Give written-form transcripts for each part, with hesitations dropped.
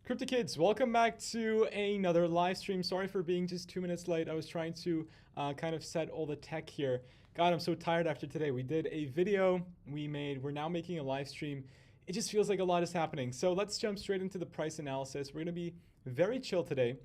Crypto Kids, welcome back to another live stream. Sorry for being just 2 minutes late. I was trying to kind of set all the tech here. God, I'm so tired after today. We did a video we're now making a live stream. It just feels like a lot is happening. So let's jump straight into the price analysis. We're going to be very chill today.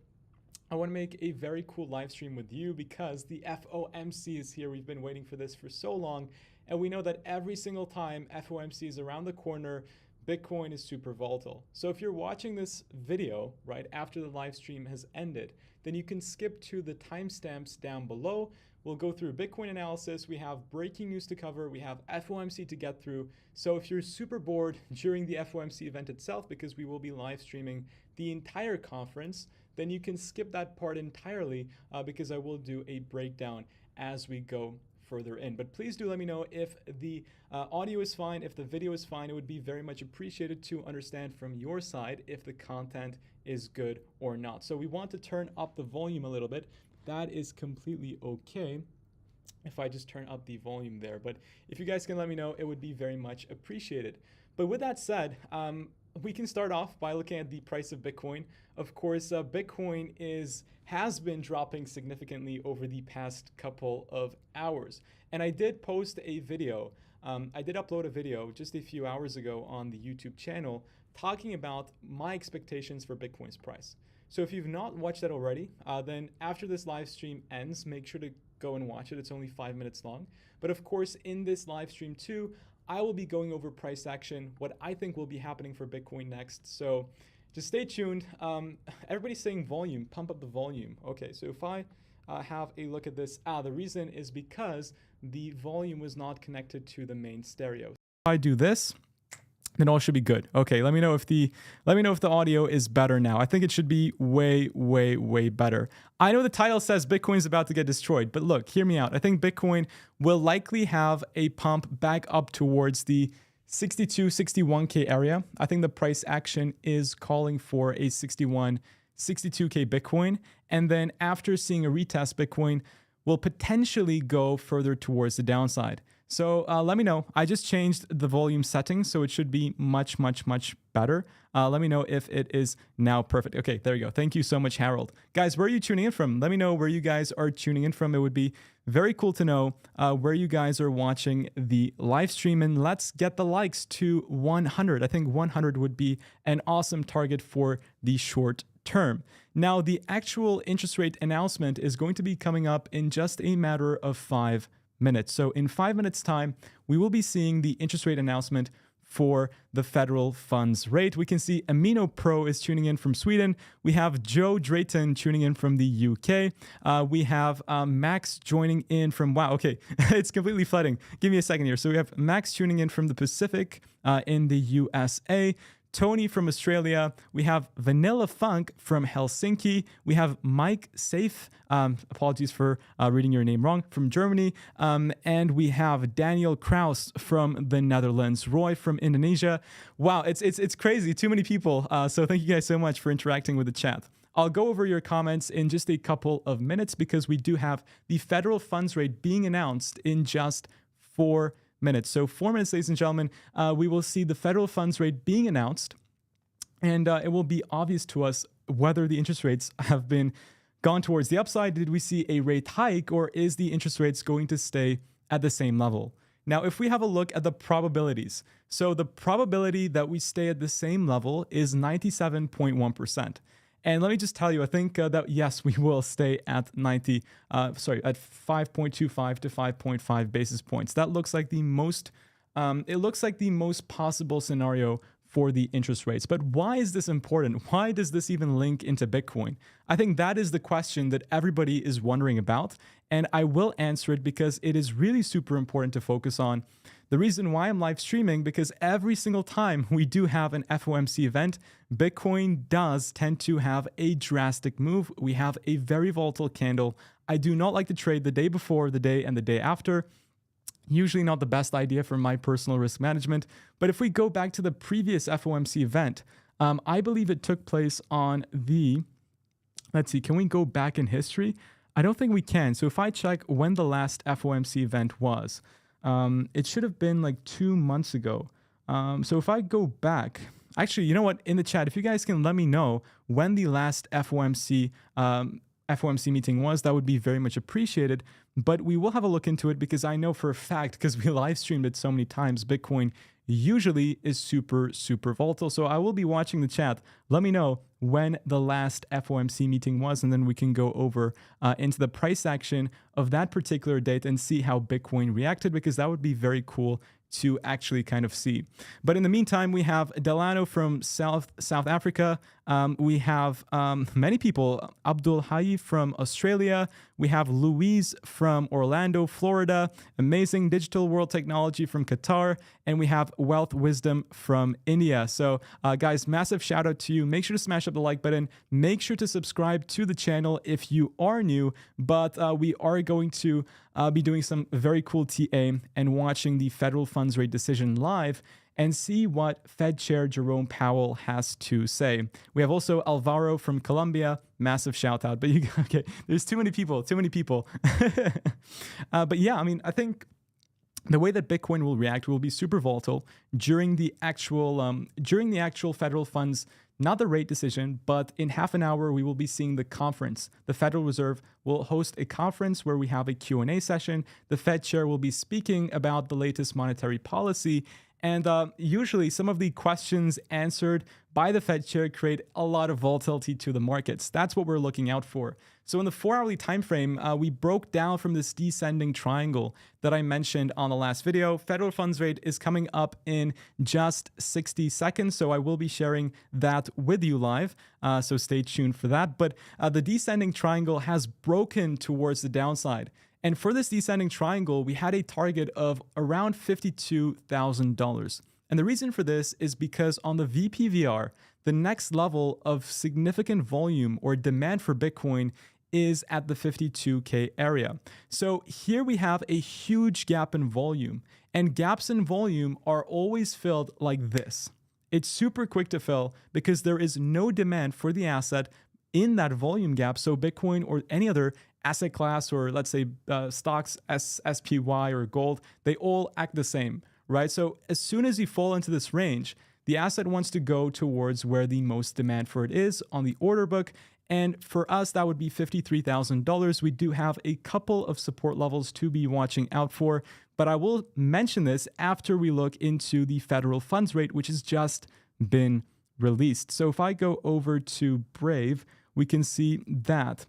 I want to make a very cool live stream with you because the FOMC is here. We've been waiting for this for so long. And we know that every single time FOMC is around the corner, Bitcoin is super volatile. So if you're watching this video right after the live stream has ended, then you can skip to the timestamps down below. We'll go through Bitcoin analysis. We have breaking news to cover. We have FOMC to get through. So if you're super bored during the FOMC event itself, because we will be live streaming the entire conference, then you can skip that part entirely because I will do a breakdown as we go further in. But please do let me know if the audio is fine, if the video is fine. It would be very much appreciated to understand from your side if the content is good or not. So we want to turn up the volume a little bit. That is completely okay if I just turn up the volume there. But if you guys can let me know, it would be very much appreciated. But with that said, we can start off by looking at the price of Bitcoin. Of course, Bitcoin has been dropping significantly over the past couple of hours. And I did post a video. I did upload a video just a few hours ago on the YouTube channel talking about my expectations for Bitcoin's price. So if you've not watched that already, then after this live stream ends, make sure to go and watch it. It's only 5 minutes long. But of course, in this live stream too, I will be going over price action, what I think will be happening for Bitcoin next. So just stay tuned. Everybody's saying volume, pump up the volume. Okay, so if I have a look at this, the reason is because the volume was not connected to the main stereo. If I do this, then all should be good. Okay, let me know if the audio is better now. I think it should be way, way, way better. I know the title says Bitcoin's about to get destroyed, but look, hear me out. I think Bitcoin will likely have a pump back up towards the 62, 61K area. I think the price action is calling for a 61, 62K Bitcoin. And then after seeing a retest, Bitcoin will potentially go further towards the downside. So let me know. I just changed the volume settings, so it should be much, much, much better. Let me know if it is now perfect. Okay, there you go. Thank you so much, Harold. Guys, where are you tuning in from? Let me know where you guys are tuning in from. It would be very cool to know where you guys are watching the live stream. And let's get the likes to 100. I think 100 would be an awesome target for the short term. Now, the actual interest rate announcement is going to be coming up in just a matter of 5 minutes. So in 5 minutes time, we will be seeing the interest rate announcement for the federal funds rate. We can see Amino Pro is tuning in from Sweden. We have Joe Drayton tuning in from the UK. We have Max joining in from, wow, okay, it's completely flooding. Give me a second here. So we have Max tuning in from the Pacific in the USA. Tony from Australia. We have Vanilla Funk from Helsinki. We have Mike Safe, apologies for reading your name wrong, from Germany. And we have Daniel Kraus from the Netherlands. Roy from Indonesia. Wow, it's crazy. Too many people. So thank you guys so much for interacting with the chat. I'll go over your comments in just a couple of minutes because we do have the federal funds rate being announced in just 4 minutes. So 4 minutes, ladies and gentlemen, we will see the federal funds rate being announced, and it will be obvious to us whether the interest rates have been gone towards the upside. Did we see a rate hike, or is the interest rates going to stay at the same level? Now, if we have a look at the probabilities, so the probability that we stay at the same level is 97.1%. And let me just tell you, I think that yes, we will stay at at 5.25 to 5.5 basis points. That looks like the most, it looks like the most possible scenario for the interest rates. But why is this important? Why does this even link into Bitcoin? I think that is the question that everybody is wondering about. And I will answer it because it is really super important to focus on. The reason why I'm live streaming, because every single time we do have an FOMC event, Bitcoin does tend to have a drastic move. We have a very volatile candle. I do not like to trade the day before, the day, and the day after. Usually not the best idea for my personal risk management. But if we go back to the previous FOMC event, I believe it took place on the, let's see, can we go back in history? I don't think we can. So if I check when the last FOMC event was, it should have been like 2 months ago. So if I go back, Actually, you know what? In the chat, if you guys can let me know when the last FOMC meeting was, that would be very much appreciated. But we will have a look into it because I know for a fact, because we live streamed it so many times, Bitcoin usually is super, super volatile. So I will be watching the chat. Let me know when the last FOMC meeting was, and then we can go over into the price action of that particular date and see how Bitcoin reacted, because that would be very cool to actually kind of see. But in the meantime, we have Delano from South Africa. We have many people. Abdul Hayi from Australia. We have Louise from Orlando, Florida. Amazing Digital World Technology from Qatar. And we have Wealth Wisdom from India. So guys, massive shout out to you. Make sure to smash up the like button. Make sure to subscribe to the channel if you are new. But we are going to be doing some very cool TA and watching the federal funds rate decision live and see what Fed Chair Jerome Powell has to say. We have also Alvaro from Colombia. Massive shout out. But okay, there's too many people. But yeah, I mean, I think the way that Bitcoin will react will be super volatile during the actual federal funds, not the rate decision, but in half an hour, we will be seeing the conference. The Federal Reserve will host a conference where we have a Q&A session. The Fed chair will be speaking about the latest monetary policy. And usually some of the questions answered by the Fed chair create a lot of volatility to the markets. That's what we're looking out for. So in the 4-hourly time frame, we broke down from this descending triangle that I mentioned on the last video. Federal funds rate is coming up in just 60 seconds. So I will be sharing that with you live. So stay tuned for that. But the descending triangle has broken towards the downside. And for this descending triangle, we had a target of around $52,000. And the reason for this is because on the VPVR, the next level of significant volume or demand for Bitcoin is at the 52K area. So here we have a huge gap in volume, and gaps in volume are always filled like this. It's super quick to fill because there is no demand for the asset in that volume gap. So Bitcoin or any other asset class, or let's say stocks, SPY or gold, they all act the same, right? So as soon as you fall into this range, the asset wants to go towards where the most demand for it is on the order book. And for us, that would be $53,000. We do have a couple of support levels to be watching out for, but I will mention this after we look into the federal funds rate, which has just been released. So if I go over to Brave, we can see that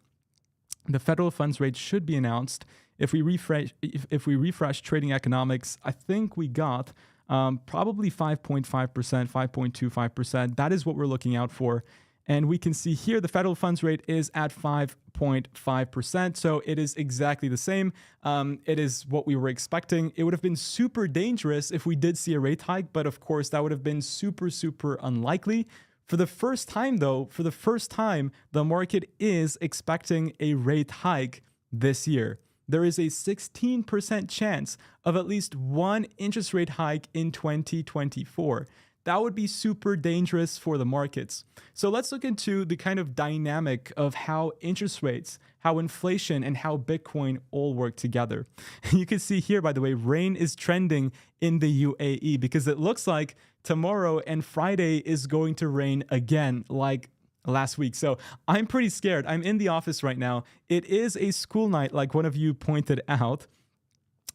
the federal funds rate should be announced. If we refresh trading economics, I think we got probably 5.5%, 5.25%. That is what we're looking out for. And we can see here the federal funds rate is at 5.5%. So it is exactly the same. It is what we were expecting. It would have been super dangerous if we did see a rate hike, but of course that would have been super, super unlikely. For the first time, though, the market is expecting a rate hike this year. There is a 16% chance of at least one interest rate hike in 2024. That would be super dangerous for the markets. So let's look into the kind of dynamic of how interest rates, how inflation, and how Bitcoin all work together. You can see here, by the way, rain is trending in the UAE because it looks like tomorrow and Friday is going to rain again, like last week. So I'm pretty scared. I'm in the office right now. It is a school night, like one of you pointed out.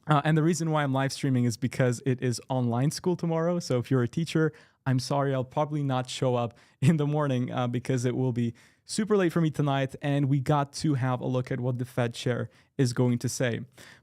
And the reason why I'm live streaming is because it is online school tomorrow. So if you're a teacher, I'm sorry, I'll probably not show up in the morning because it will be super late for me tonight. And we got to have a look at what the Fed chair is going to say.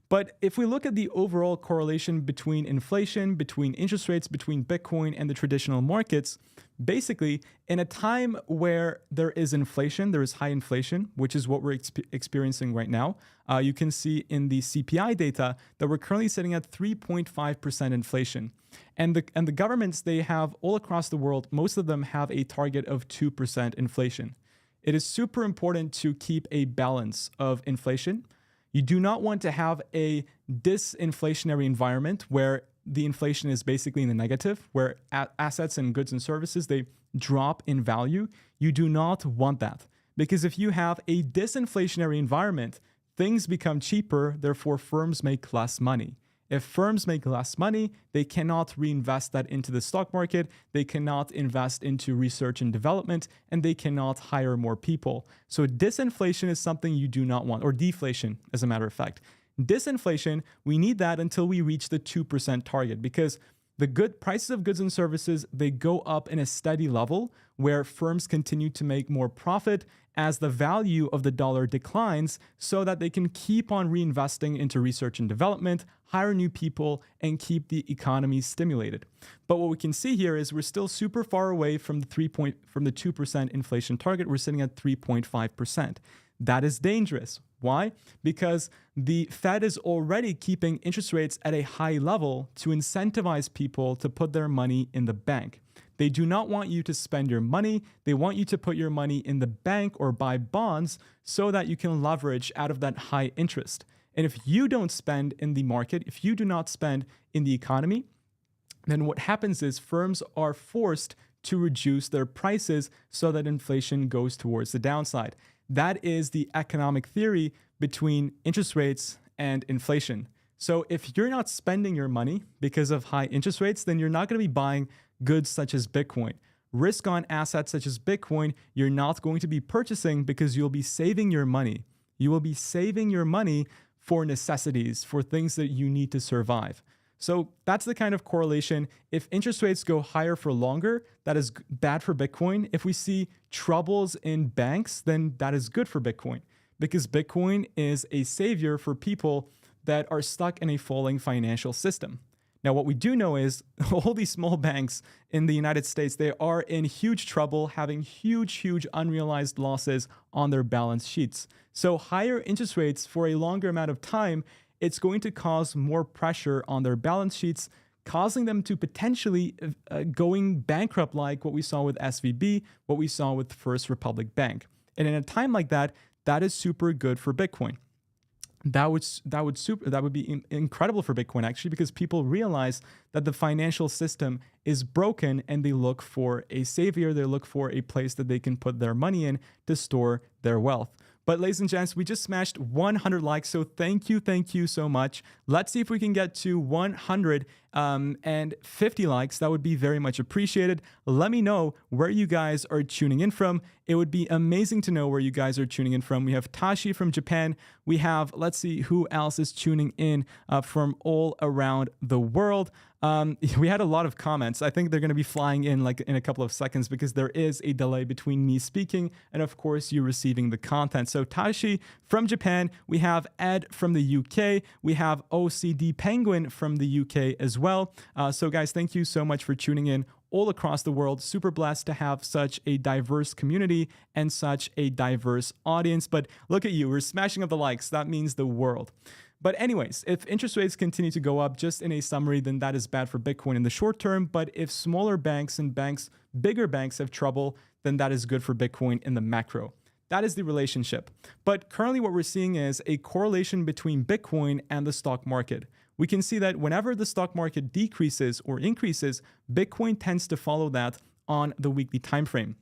But if we look at the overall correlation between inflation, between interest rates, between Bitcoin and the traditional markets, basically in a time where there is inflation, there is high inflation, which is what we're experiencing right now. You can see in the CPI data that we're currently sitting at 3.5% inflation. And the governments, they have all across the world, most of them have a target of 2% inflation. It is super important to keep a balance of inflation. You do not want to have a disinflationary environment where the inflation is basically in the negative, where assets and goods and services, they drop in value. You do not want that, because if you have a disinflationary environment, things become cheaper, therefore firms make less money. If firms make less money, they cannot reinvest that into the stock market, they cannot invest into research and development, and they cannot hire more people. So disinflation is something you do not want, or deflation, as a matter of fact. Disinflation, we need that until we reach the 2% target, because the good prices of goods and services, they go up in a steady level where firms continue to make more profit as the value of the dollar declines, so that they can keep on reinvesting into research and development, hire new people, and keep the economy stimulated. But what we can see here is we're still super far away from the 2% inflation target. We're sitting at 3.5%. That is dangerous. Why? Because the Fed is already keeping interest rates at a high level to incentivize people to put their money in the bank. They do not want you to spend your money. They want you to put your money in the bank or buy bonds so that you can leverage out of that high interest. And if you don't spend in the market, if you do not spend in the economy, then what happens is firms are forced to reduce their prices so that inflation goes towards the downside. That is the economic theory between interest rates and inflation. So if you're not spending your money because of high interest rates, then you're not going to be buying goods such as Bitcoin. Risk on assets such as Bitcoin, you're not going to be purchasing because you'll be saving your money. You will be saving your money for necessities, for things that you need to survive. So that's the kind of correlation. If interest rates go higher for longer, that is bad for Bitcoin. If we see troubles in banks, then that is good for Bitcoin, because Bitcoin is a savior for people that are stuck in a falling financial system. Now, what we do know is all these small banks in the United States, they are in huge trouble, having huge unrealized losses on their balance sheets. So higher interest rates for a longer amount of time, it's going to cause more pressure on their balance sheets, causing them to potentially going bankrupt, like what we saw with SVB, what we saw with First Republic Bank. And in a time like that, that is super good for Bitcoin. That would be incredible for Bitcoin, actually, because people realize that the financial system is broken and they look for a savior. They look for a place that they can put their money in to store their wealth. But ladies and gents, we just smashed 100 likes, so thank you so much. Let's see if we can get to 150 likes. That would be very much appreciated. Let me know where you guys are tuning in from. It would be amazing to know where you guys are tuning in from. We have Tashi from Japan. We have, let's see who else is tuning in from all around the world. We had a lot of comments. I think they're going to be flying in like in a couple of seconds because there is a delay between me speaking and, of course, you receiving the content. So Tashi from Japan, we have Ed from the UK, we have OCD Penguin from the UK as well. So guys, thank you so much for tuning in all across the world. Super blessed to have such a diverse community and such a diverse audience. But look at you, we're smashing up the likes. That means the world. But anyways, if interest rates continue to go up, just in a summary, then that is bad for Bitcoin in the short term. But if smaller banks and bigger banks have trouble, then that is good for Bitcoin in the macro. That is the relationship. But currently what we're seeing is a correlation between Bitcoin and the stock market. We can see that whenever the stock market decreases or increases, Bitcoin tends to follow that on the weekly time frame.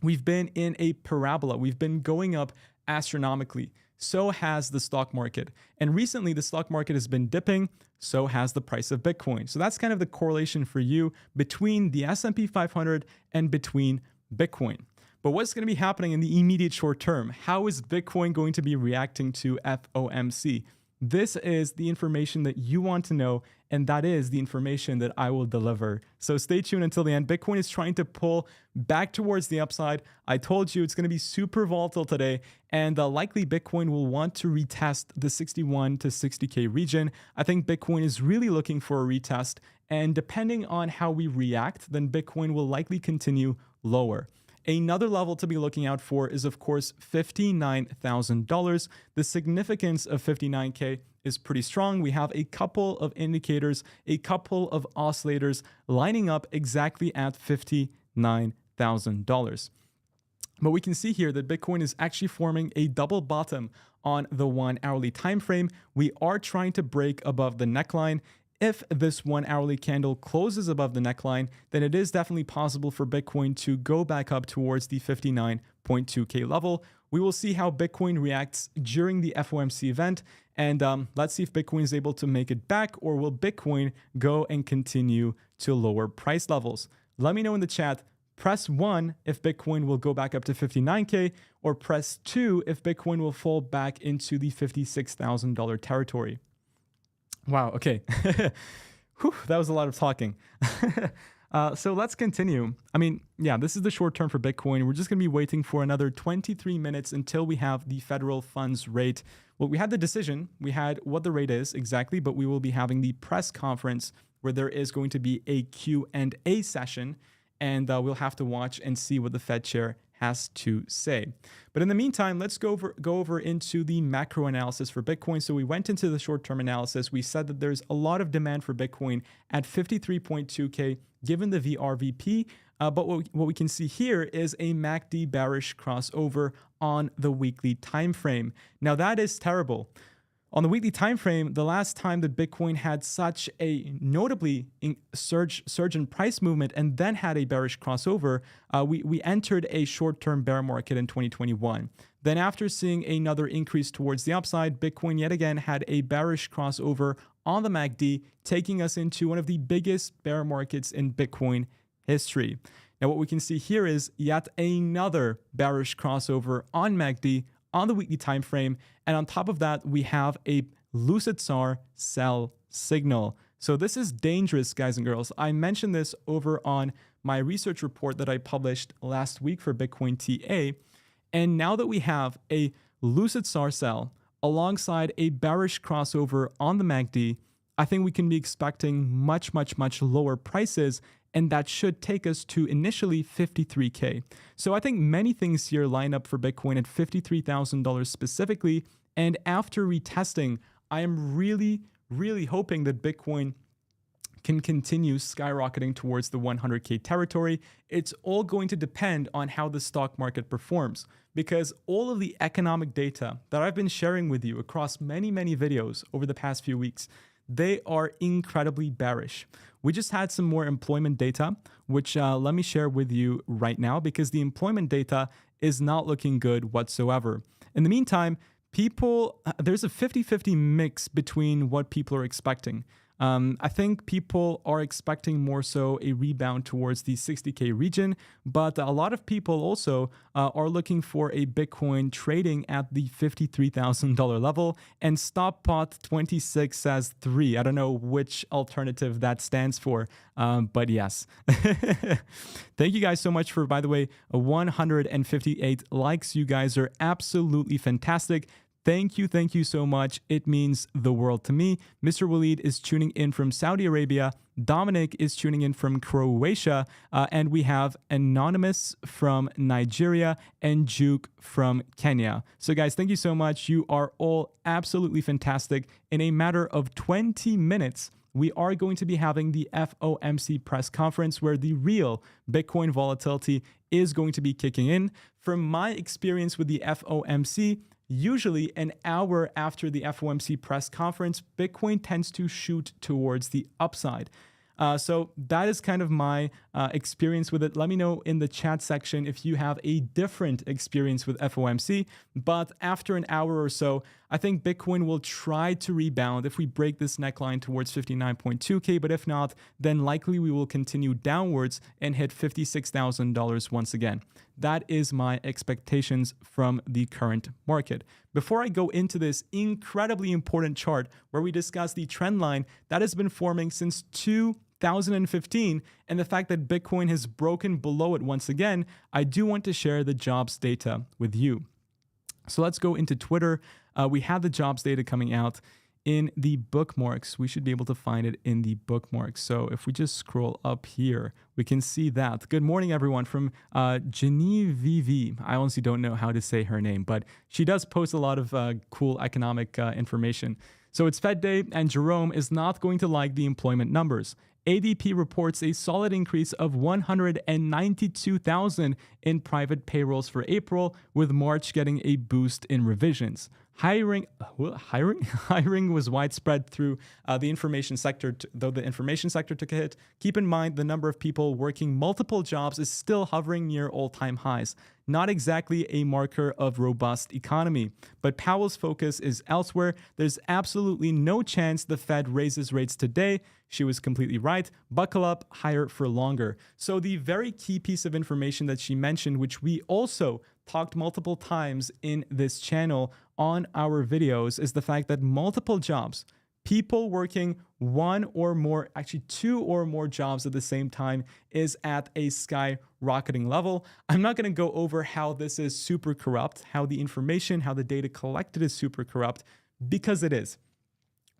We've been in a parabola. We've been going up astronomically. So has the stock market. And recently, the stock market has been dipping. So has the price of Bitcoin. So that's kind of the correlation for you between the S&P 500 and between Bitcoin. But what's going to be happening in the immediate short term? How is Bitcoin going to be reacting to FOMC? This is the information that you want to know, and that is the information that I will deliver. So stay tuned until the end. Bitcoin is trying to pull back towards the upside. I told you it's going to be super volatile today, and likely Bitcoin will want to retest the 61 to 60K region. I think Bitcoin is really looking for a retest, and depending on how we react, then Bitcoin will likely continue lower. Another level to be looking out for is, of course, $59,000. The significance of 59K is pretty strong. We have a couple of indicators, a couple of oscillators lining up exactly at $59,000. But we can see here that Bitcoin is actually forming a double bottom on the 1 hourly time frame. We are trying to break above the neckline. if this 1 hourly candle closes above the neckline, then it is definitely possible for Bitcoin to go back up towards the 59.2K level. We will see how Bitcoin reacts during the FOMC event, and let's see if Bitcoin is able to make it back, or will Bitcoin go and continue to lower price levels. Let me know in the chat. Press 1 if Bitcoin will go back up to 59K, or press 2 if Bitcoin will fall back into the $56,000 territory. Wow, okay. Whew, that was a lot of talking. So let's continue. I mean, yeah, this is the short term for Bitcoin. We're just going to be waiting for another 23 minutes until we have the federal funds rate. Well, we had the decision. We had what the rate is exactly, but we will be having the press conference where there is going to be a Q&A session, and we'll have to watch and see what the Fed chair has to say. But in the meantime, let's go over into the macro analysis for Bitcoin. So we went into the short-term analysis. We said that there's a lot of demand for Bitcoin at 53.2K given the VRVP. But what we can see here is a MACD bearish crossover on the weekly time frame. Now that is terrible. On the weekly time frame, the last time that Bitcoin had such a notably surge in price movement and then had a bearish crossover, we entered a short-term bear market in 2021. Then after seeing another increase towards the upside, Bitcoin yet again had a bearish crossover on the MACD, taking us into one of the biggest bear markets in Bitcoin history. Now what we can see here is yet another bearish crossover on MACD on the weekly time frame, and on top of that we have a Lucid SAR sell signal. So this is dangerous, guys and girls. I mentioned this over on my research report that I published last week for Bitcoin TA, and now that we have a Lucid SAR sell alongside a bearish crossover on the MACD, I think we can be expecting much lower prices, and that should take us to initially 53K. So I think many things here line up for Bitcoin at $53,000 specifically. And after retesting, I am really hoping that Bitcoin can continue skyrocketing towards the 100K territory. It's all going to depend on how the stock market performs, because all of the economic data that I've been sharing with you across many videos over the past few weeks, they are incredibly bearish. We just had some more employment data, which let me share with you right now, because the employment data is not looking good whatsoever. In the meantime, there's a 50-50 mix between what people are expecting. I think people are expecting more so a rebound towards the 60K region, but a lot of people also are looking for a Bitcoin trading at the $53,000 level, and stop pot 26 says 3. I don't know which alternative that stands for, but yes. Thank you guys so much for, by the way, 158 likes. You guys are absolutely fantastic. Thank you so much. It means the world to me. Mr. Waleed is tuning in from Saudi Arabia. Dominic is tuning in from Croatia. And we have Anonymous from Nigeria and Juke from Kenya. So guys, thank you so much. You are all absolutely fantastic. In a matter of 20 minutes, we are going to be having the FOMC press conference where the real Bitcoin volatility is going to be kicking in. From my experience with the FOMC, usually an hour after the FOMC press conference, Bitcoin tends to shoot towards the upside. So that is kind of my experience with it. Let me know in the chat section if you have a different experience with FOMC. But after an hour or so, I think Bitcoin will try to rebound if we break this neckline towards 59.2K. But if not, then likely we will continue downwards and hit $56,000 once again. That is my expectations from the current market. Before I go into this incredibly important chart where we discuss the trend line that has been forming since 2015 and the fact that Bitcoin has broken below it once again, I do want to share the jobs data with you. So let's go into Twitter. We have the jobs data coming out in the bookmarks. We should be able to find it in the bookmarks. So if we just scroll up here, we can see that. Good morning, everyone, from Genevieve. I honestly don't know how to say her name, but she does post a lot of cool economic information. So it's Fed Day, and Jerome is not going to like the employment numbers. ADP reports a solid increase of 192,000 in private payrolls for April, with March getting a boost in revisions. hiring was widespread through the information sector, though the information sector took a hit. Keep in mind the number of people working multiple jobs is still hovering near all-time highs. Not exactly a marker of robust economy, but Powell's focus is elsewhere. There's absolutely no chance the Fed raises rates today. She was completely right. Buckle up, higher for longer. So the very key piece of information that she mentioned, which we also talked multiple times in this channel on our videos, is the fact that multiple jobs, people working one or more, actually two or more jobs at the same time, is at a skyrocketing level. I'm not going to go over how this is super corrupt, how the information, how the data collected is super corrupt, because it is.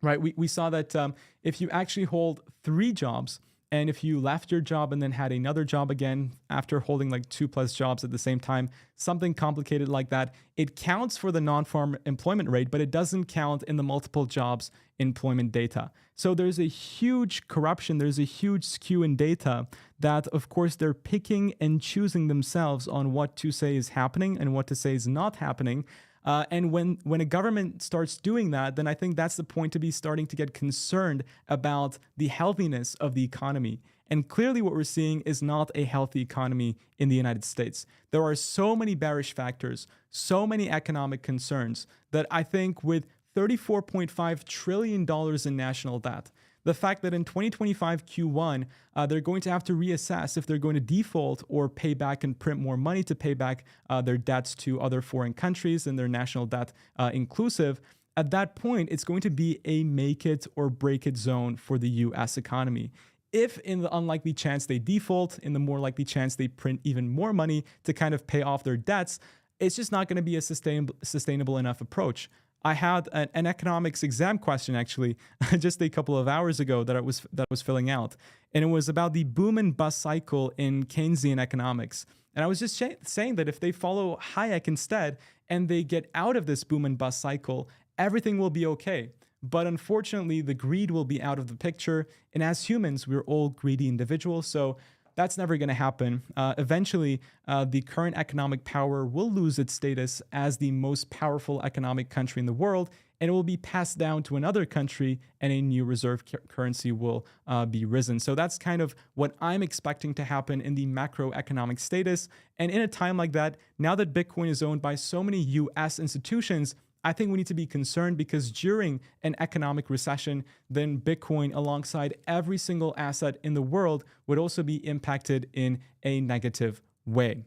Right? We saw that if you actually hold 3 jobs, and if you left your job and then had another job again after holding like 2+ jobs at the same time, something complicated like that, it counts for the non-farm employment rate, but it doesn't count in the multiple jobs employment data. So there's a huge corruption, there's a huge skew in data that, of course, they're picking and choosing themselves on what to say is happening and what to say is not happening. And when a government starts doing that, then I think that's the point to be starting to get concerned about the healthiness of the economy. And clearly what we're seeing is not a healthy economy in the United States. There are so many bearish factors, so many economic concerns that I think with $34.5 trillion in national debt, the fact that in 2025 Q1, they're going to have to reassess if they're going to default or pay back and print more money to pay back their debts to other foreign countries and their national debt inclusive. At that point, it's going to be a make it or break it zone for the US economy. If in the unlikely chance they default, in the more likely chance they print even more money to kind of pay off their debts, it's just not going to be a sustainable enough approach. I had an economics exam question actually just a couple of hours ago that I was filling out, and it was about the boom and bust cycle in Keynesian economics. And I was just saying that if they follow Hayek instead and they get out of this boom and bust cycle, everything will be okay. But unfortunately, the greed will be out of the picture, and as humans, we're all greedy individuals, so that's never going to happen. Eventually, the current economic power will lose its status as the most powerful economic country in the world, and it will be passed down to another country, and a new reserve currency will be risen. So that's kind of what I'm expecting to happen in the macroeconomic status. And in a time like that, now that Bitcoin is owned by so many US institutions, I think we need to be concerned, because during an economic recession, then Bitcoin, alongside every single asset in the world, would also be impacted in a negative way.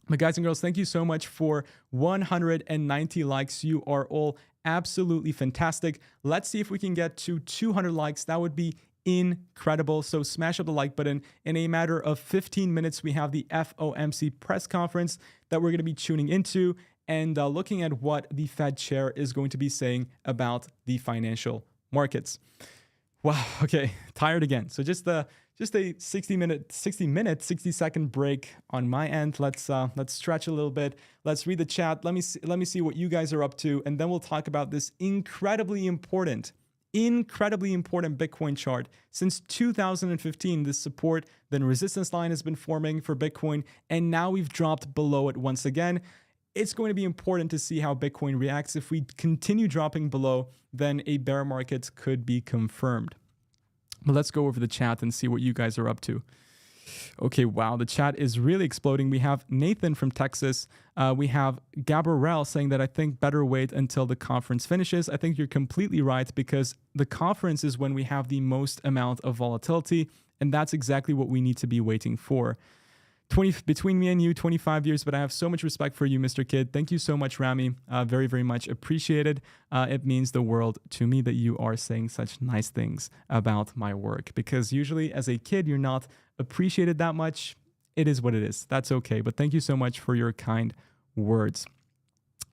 But guys and girls, thank you so much for 190 likes. You are all absolutely fantastic. Let's see if we can get to 200 likes. That would be incredible. So smash up the like button. In a matter of 15 minutes, we have the FOMC press conference that we're going to be tuning into and looking at what the Fed chair is going to be saying about the financial markets. Wow. Okay. Tired again. So just a 60-second break on my end. Let's stretch a little bit. Let's read the chat. Let me see what you guys are up to, and then we'll talk about this incredibly important Bitcoin chart. Since 2015, this support then resistance line has been forming for Bitcoin, and now we've dropped below it once again. It's going to be important to see how Bitcoin reacts. If we continue dropping below, then a bear market could be confirmed. But let's go over the chat and see what you guys are up to. Okay, wow, the chat is really exploding. We have Nathan from Texas. We have Gabrielle saying that I think better wait until the conference finishes. I think you're completely right, because the conference is when we have the most amount of volatility, and that's exactly what we need to be waiting for. Between me and you, 25 years, but I have so much respect for you, Mr. Kid. Thank you so much, Rami. Very, very much appreciated. It means the world to me that you are saying such nice things about my work, because usually as a kid, you're not appreciated that much. It is what it is. That's okay. But thank you so much for your kind words.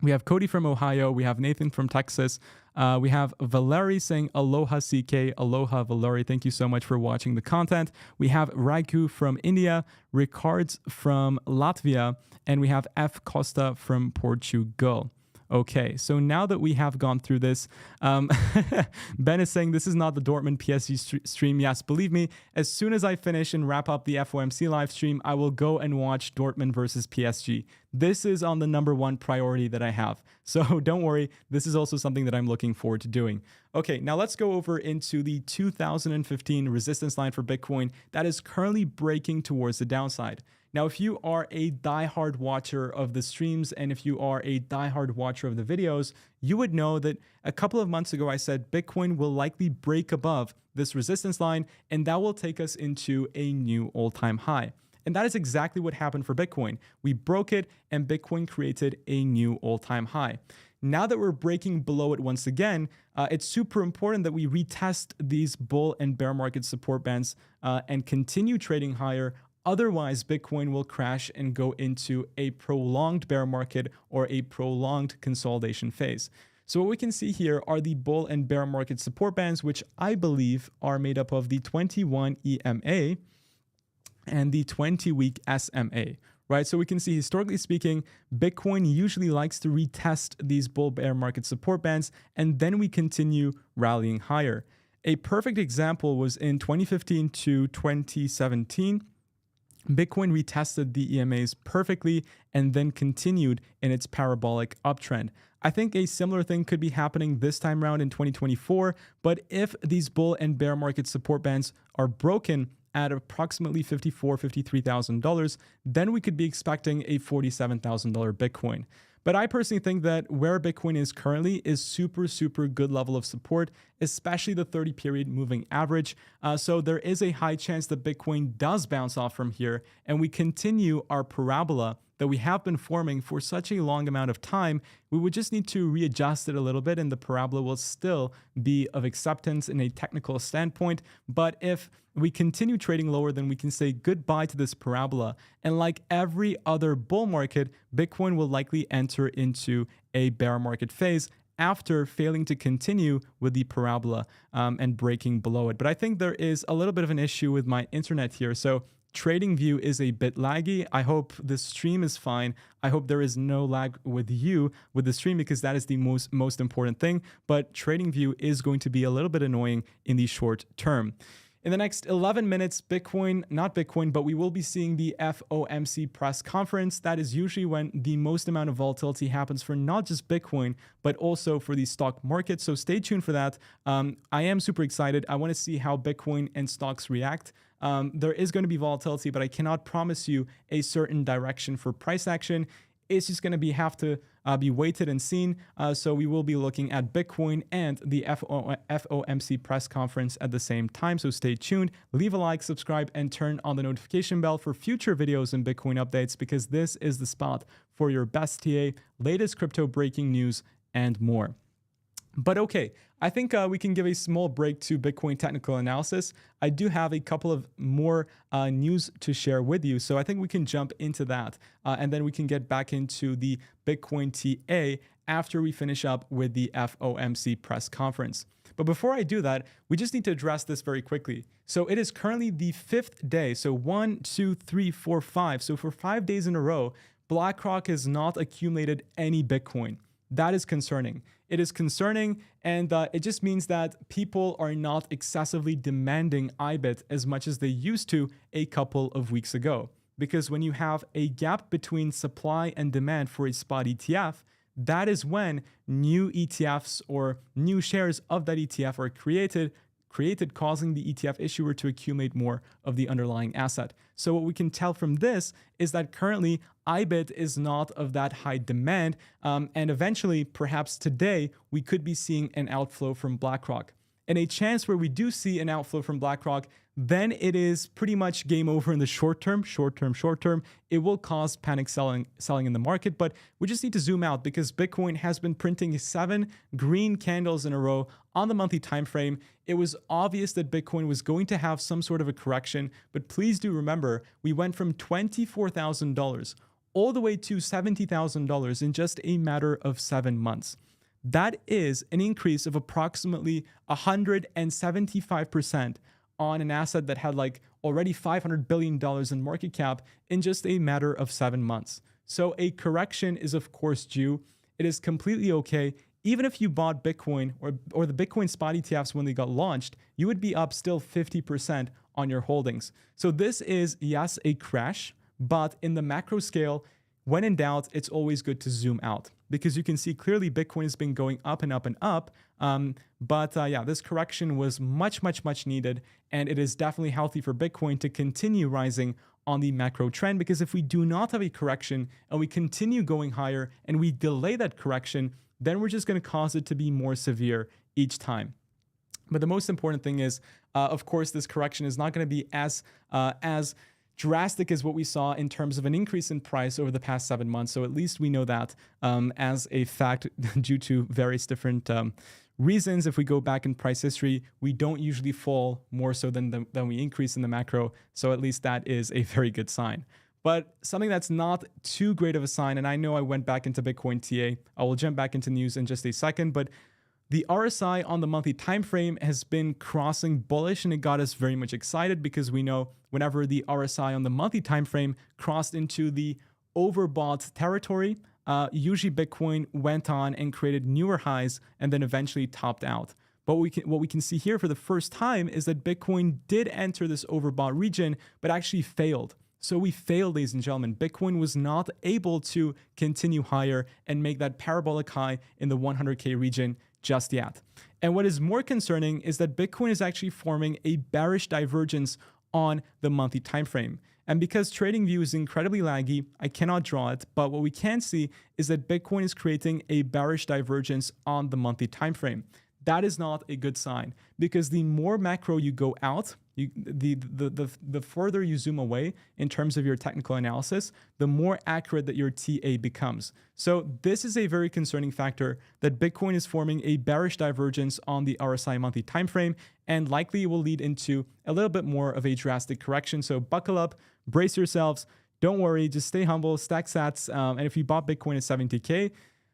We have Cody from Ohio. We have Nathan from Texas. We have Valerie saying aloha CK, aloha Valerie. Thank you so much for watching the content. We have Raiku from India, Ricards from Latvia, and we have F Costa from Portugal. Okay, so now that we have gone through this, Ben is saying this is not the Dortmund PSG stream. Yes, believe me, as soon as I finish and wrap up the FOMC live stream, I will go and watch Dortmund versus PSG. This is on the #1 priority that I have. So don't worry, this is also something that I'm looking forward to doing. Okay, now let's go over into the 2015 resistance line for Bitcoin that is currently breaking towards the downside. Now, if you are a diehard watcher of the streams and if you are a diehard watcher of the videos, you would know that a couple of months ago I said Bitcoin will likely break above this resistance line and that will take us into a new all-time high. And that is exactly what happened for Bitcoin. We broke it and Bitcoin created a new all-time high. Now that we're breaking below it once again, it's super important that we retest these bull and bear market support bands and continue trading higher. Otherwise, Bitcoin will crash and go into a prolonged bear market or a prolonged consolidation phase. So what we can see here are the bull and bear market support bands, which I believe are made up of the 21 EMA and the 20-week SMA, right? So we can see, historically speaking, Bitcoin usually likes to retest these bull bear market support bands, and then we continue rallying higher. A perfect example was in 2015 to 2017. Bitcoin retested the EMAs perfectly and then continued in its parabolic uptrend. I think a similar thing could be happening this time around in 2024, but if these bull and bear market support bands are broken at approximately $54,000, $53,000, then we could be expecting a $47,000 Bitcoin. But I personally think that where Bitcoin is currently is super good level of support, especially the 30-period moving average. So there is a high chance that Bitcoin does bounce off from here and we continue our parabola that we have been forming for such a long amount of time. We would just need to readjust it a little bit and the parabola will still be of acceptance in a technical standpoint. But if we continue trading lower, then we can say goodbye to this parabola. And like every other bull market, Bitcoin will likely enter into a bear market phase after failing to continue with the parabola and breaking below it. But I think there is a little bit of an issue with my internet here. So TradingView is a bit laggy. I hope the stream is fine. I hope there is no lag with you with the stream because that is the most important thing. But TradingView is going to be a little bit annoying in the short term. In the next 11 minutes, not Bitcoin, but we will be seeing the FOMC press conference. That is usually when the most amount of volatility happens for not just Bitcoin, but also for the stock market. So stay tuned for that. I am super excited. I want to see how Bitcoin and stocks react. There is going to be volatility, but I cannot promise you a certain direction for price action. It's just going to have to be waited and seen. So we will be looking at Bitcoin and the FOMC press conference at the same time. So stay tuned, leave a like, subscribe, and turn on the notification bell for future videos and Bitcoin updates because this is the spot for your best TA, latest crypto breaking news, and more. But okay, I think we can give a small break to Bitcoin technical analysis. I do have a couple of more news to share with you, so I think we can jump into that, and then we can get back into the Bitcoin TA after we finish up with the FOMC press conference. But before I do that, we just need to address this very quickly. So it is currently the 5th day, so 1, 2, 3, 4, 5. So for 5 days in a row, BlackRock has not accumulated any Bitcoin. That is concerning. It is concerning, and it just means that people are not excessively demanding IBIT as much as they used to a couple of weeks ago. Because when you have a gap between supply and demand for a spot ETF, that is when new ETFs or new shares of that ETF are created, causing the ETF issuer to accumulate more of the underlying asset. So what we can tell from this is that currently IBIT is not of that high demand, and eventually, perhaps today, we could be seeing an outflow from BlackRock. And a chance where we do see an outflow from BlackRock, then it is pretty much game over in the short term. It will cause panic selling in the market, but we just need to zoom out because Bitcoin has been printing 7 green candles in a row on the monthly time frame. It was obvious that Bitcoin was going to have some sort of a correction, but please do remember, we went from $24,000 all the way to $70,000 in just a matter of 7 months. That is an increase of approximately 175% on an asset that had like already $500 billion in market cap in just a matter of 7 months. So a correction is of course due. it is completely okay. Even if you bought Bitcoin or the Bitcoin spot ETFs when they got launched, you would be up still 50% on your holdings. So this is, yes, a crash, but in the macro scale, when in doubt, it's always good to zoom out because you can see clearly Bitcoin has been going up and up and up. But this correction was much, much, much needed. And it is definitely healthy for Bitcoin to continue rising on the macro trend, because if we do not have a correction and we continue going higher and we delay that correction, then we're just going to cause it to be more severe each time. But the most important thing is, of course, this correction is not going to be as drastic as what we saw in terms of an increase in price over the past 7 months. So at least we know that as a fact due to various different reasons. If we go back in price history, we don't usually fall more so than we increase in the macro. So at least that is a very good sign. But something that's not too great of a sign, and I know I went back into Bitcoin TA. I will jump back into news in just a second, but the RSI on the monthly time frame has been crossing bullish, and it got us very much excited because we know whenever the RSI on the monthly time frame crossed into the overbought territory, usually Bitcoin went on and created newer highs and then eventually topped out. But what we can see here for the first time is that Bitcoin did enter this overbought region, but actually failed. So we failed, ladies and gentlemen. Bitcoin was not able to continue higher and make that parabolic high in the 100K region just yet. And what is more concerning is that Bitcoin is actually forming a bearish divergence on the monthly time frame. And because TradingView is incredibly laggy, I cannot draw it, but what we can see is that Bitcoin is creating a bearish divergence on the monthly time frame. That is not a good sign, because the more macro you go out, the further you zoom away in terms of your technical analysis, the more accurate that your TA becomes. So this is a very concerning factor, that Bitcoin is forming a bearish divergence on the RSI monthly time frame, and likely it will lead into a little bit more of a drastic correction. So buckle up, brace yourselves, don't worry, just stay humble, stack sats, and if you bought Bitcoin at 70K,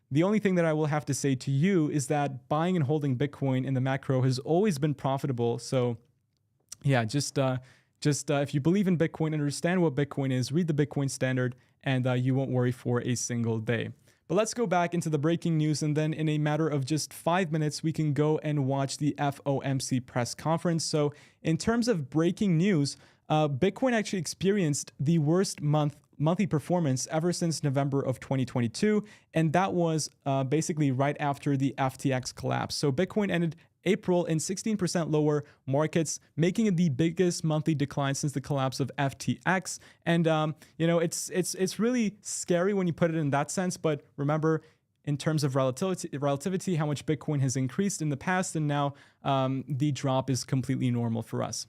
the only thing that I will have to say to you is that buying and holding Bitcoin in the macro has always been profitable. So yeah, just if you believe in Bitcoin, understand what Bitcoin is, read the Bitcoin standard, and you won't worry for a single day. But let's go back into the breaking news, and then in a matter of just 5 minutes, we can go and watch the FOMC press conference. So in terms of breaking news, Bitcoin actually experienced the worst monthly performance ever since November of 2022, and that was basically right after the FTX collapse. So Bitcoin ended April in 16% lower markets, making it the biggest monthly decline since the collapse of FTX. And it's really scary when you put it in that sense. But remember, in terms of relativity, how much Bitcoin has increased in the past, and now the drop is completely normal for us.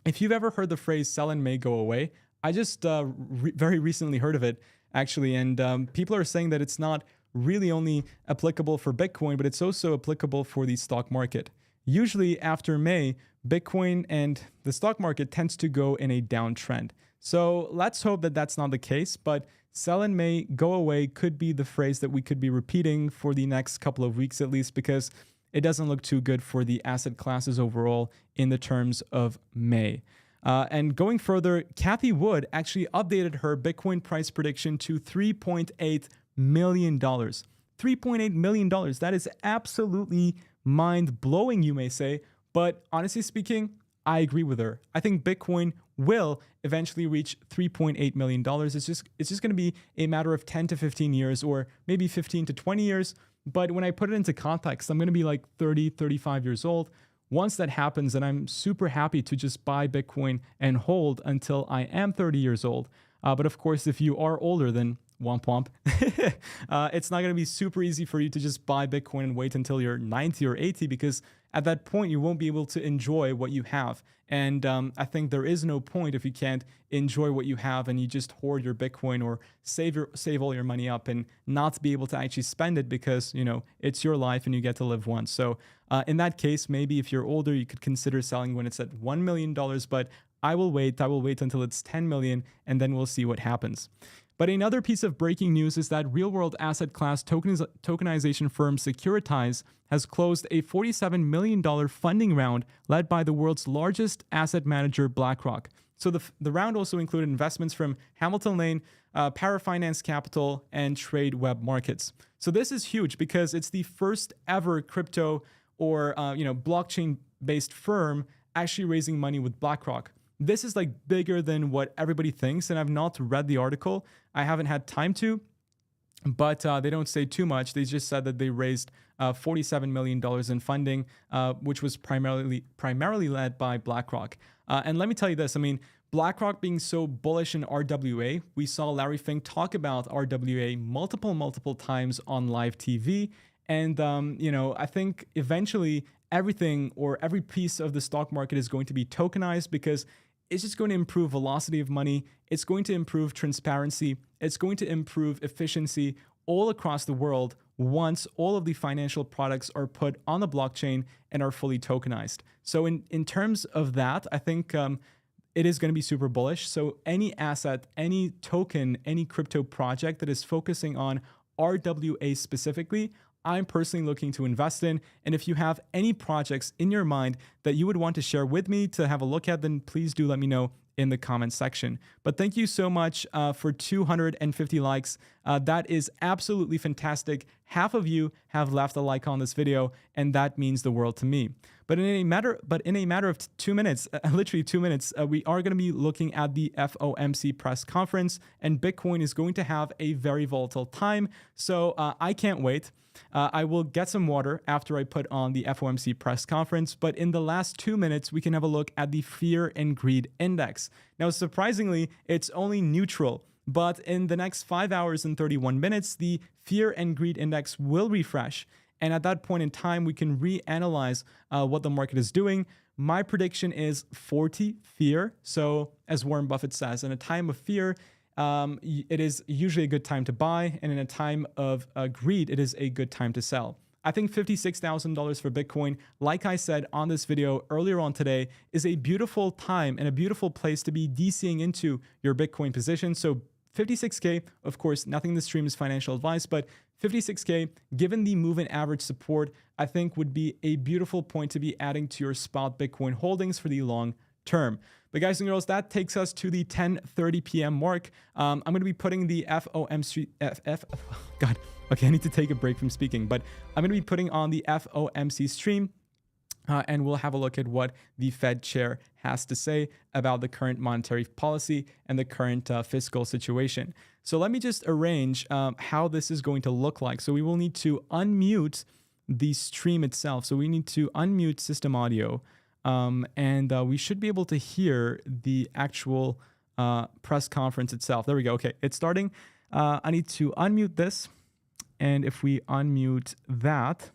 If you've ever heard the phrase "sell and may go away," I just very recently heard of it, actually, and people are saying that it's not really only applicable for Bitcoin, but it's also applicable for the stock market. Usually after May, Bitcoin and the stock market tends to go in a downtrend. So let's hope that that's not the case, but "sell and may go away" could be the phrase that we could be repeating for the next couple of weeks at least, because it doesn't look too good for the asset classes overall in the terms of May. And going further, Cathie Wood actually updated her Bitcoin price prediction to $3.8 million. $3.8 million. That is absolutely mind-blowing, you may say. But honestly speaking, I agree with her. I think Bitcoin will eventually reach $3.8 million. It's just going to be a matter of 10 to 15 years, or maybe 15 to 20 years. But when I put it into context, I'm going to be like 30, 35 years old. Once that happens, then I'm super happy to just buy Bitcoin and hold until I am 30 years old. But of course, if you are older, then womp womp. It's not going to be super easy for you to just buy Bitcoin and wait until you're 90 or 80, because at that point, you won't be able to enjoy what you have. And I think there is no point if you can't enjoy what you have and you just hoard your Bitcoin or save all your money up and not be able to actually spend it, because, it's your life and you get to live once. So in that case, maybe if you're older, you could consider selling when it's at $1 million, but I will wait until it's 10 million, and then we'll see what happens. But another piece of breaking news is that real-world asset class tokenization firm Securitize has closed a $47 million funding round led by the world's largest asset manager, BlackRock. So the round also included investments from Hamilton Lane, Parafinance Capital, and Trade Web Markets. So this is huge because it's the first ever crypto or blockchain-based firm actually raising money with BlackRock. This is like bigger than what everybody thinks, and I've not read the article. I haven't had time to, but they don't say too much. They just said that they raised $47 million in funding, which was primarily led by BlackRock. And let me tell you this, I mean, BlackRock being so bullish in RWA, we saw Larry Fink talk about RWA multiple times on live TV. And, I think eventually everything or every piece of the stock market is going to be tokenized because it's just going to improve velocity of money. It's going to improve transparency. It's going to improve efficiency all across the world once all of the financial products are put on the blockchain and are fully tokenized. So in terms of that, I think it is going to be super bullish. So any asset, any token, any crypto project that is focusing on RWA specifically, I'm personally looking to invest in. And if you have any projects in your mind that you would want to share with me to have a look at, then please do let me know in the comments section. But thank you so much for 250 likes. That is absolutely fantastic. Half of you have left a like on this video, and that means the world to me. But in a matter of 2 minutes, literally 2 minutes, we are going to be looking at the FOMC press conference, and Bitcoin is going to have a very volatile time. So I can't wait. I will get some water after I put on the FOMC press conference, but in the last 2 minutes, we can have a look at the Fear and Greed Index. Now, surprisingly, it's only neutral, but in the next 5 hours and 31 minutes, the Fear and Greed Index will refresh. And at that point in time, we can reanalyze what the market is doing. My prediction is 40 fear. So as Warren Buffett says, in a time of fear, it is usually a good time to buy. And in a time of greed, it is a good time to sell. I think $56,000 for Bitcoin, like I said on this video earlier on today, is a beautiful time and a beautiful place to be DCing into your Bitcoin position. So 56K, of course, nothing in the stream is financial advice, but 56K, given the moving average support, I think would be a beautiful point to be adding to your spot Bitcoin holdings for the long term. But guys and girls, that takes us to the 10:30 p.m. mark. I'm going to be putting the FOMC, God, okay, I need to take a break from speaking, but I'm going to be putting on the FOMC stream. And we'll have a look at what the Fed chair has to say about the current monetary policy and the current fiscal situation. So let me just arrange how this is going to look like. So we will need to unmute the stream itself. So we need to unmute system audio, and we should be able to hear the actual press conference itself. There we go. Okay, it's starting. I need to unmute this. And if we unmute that,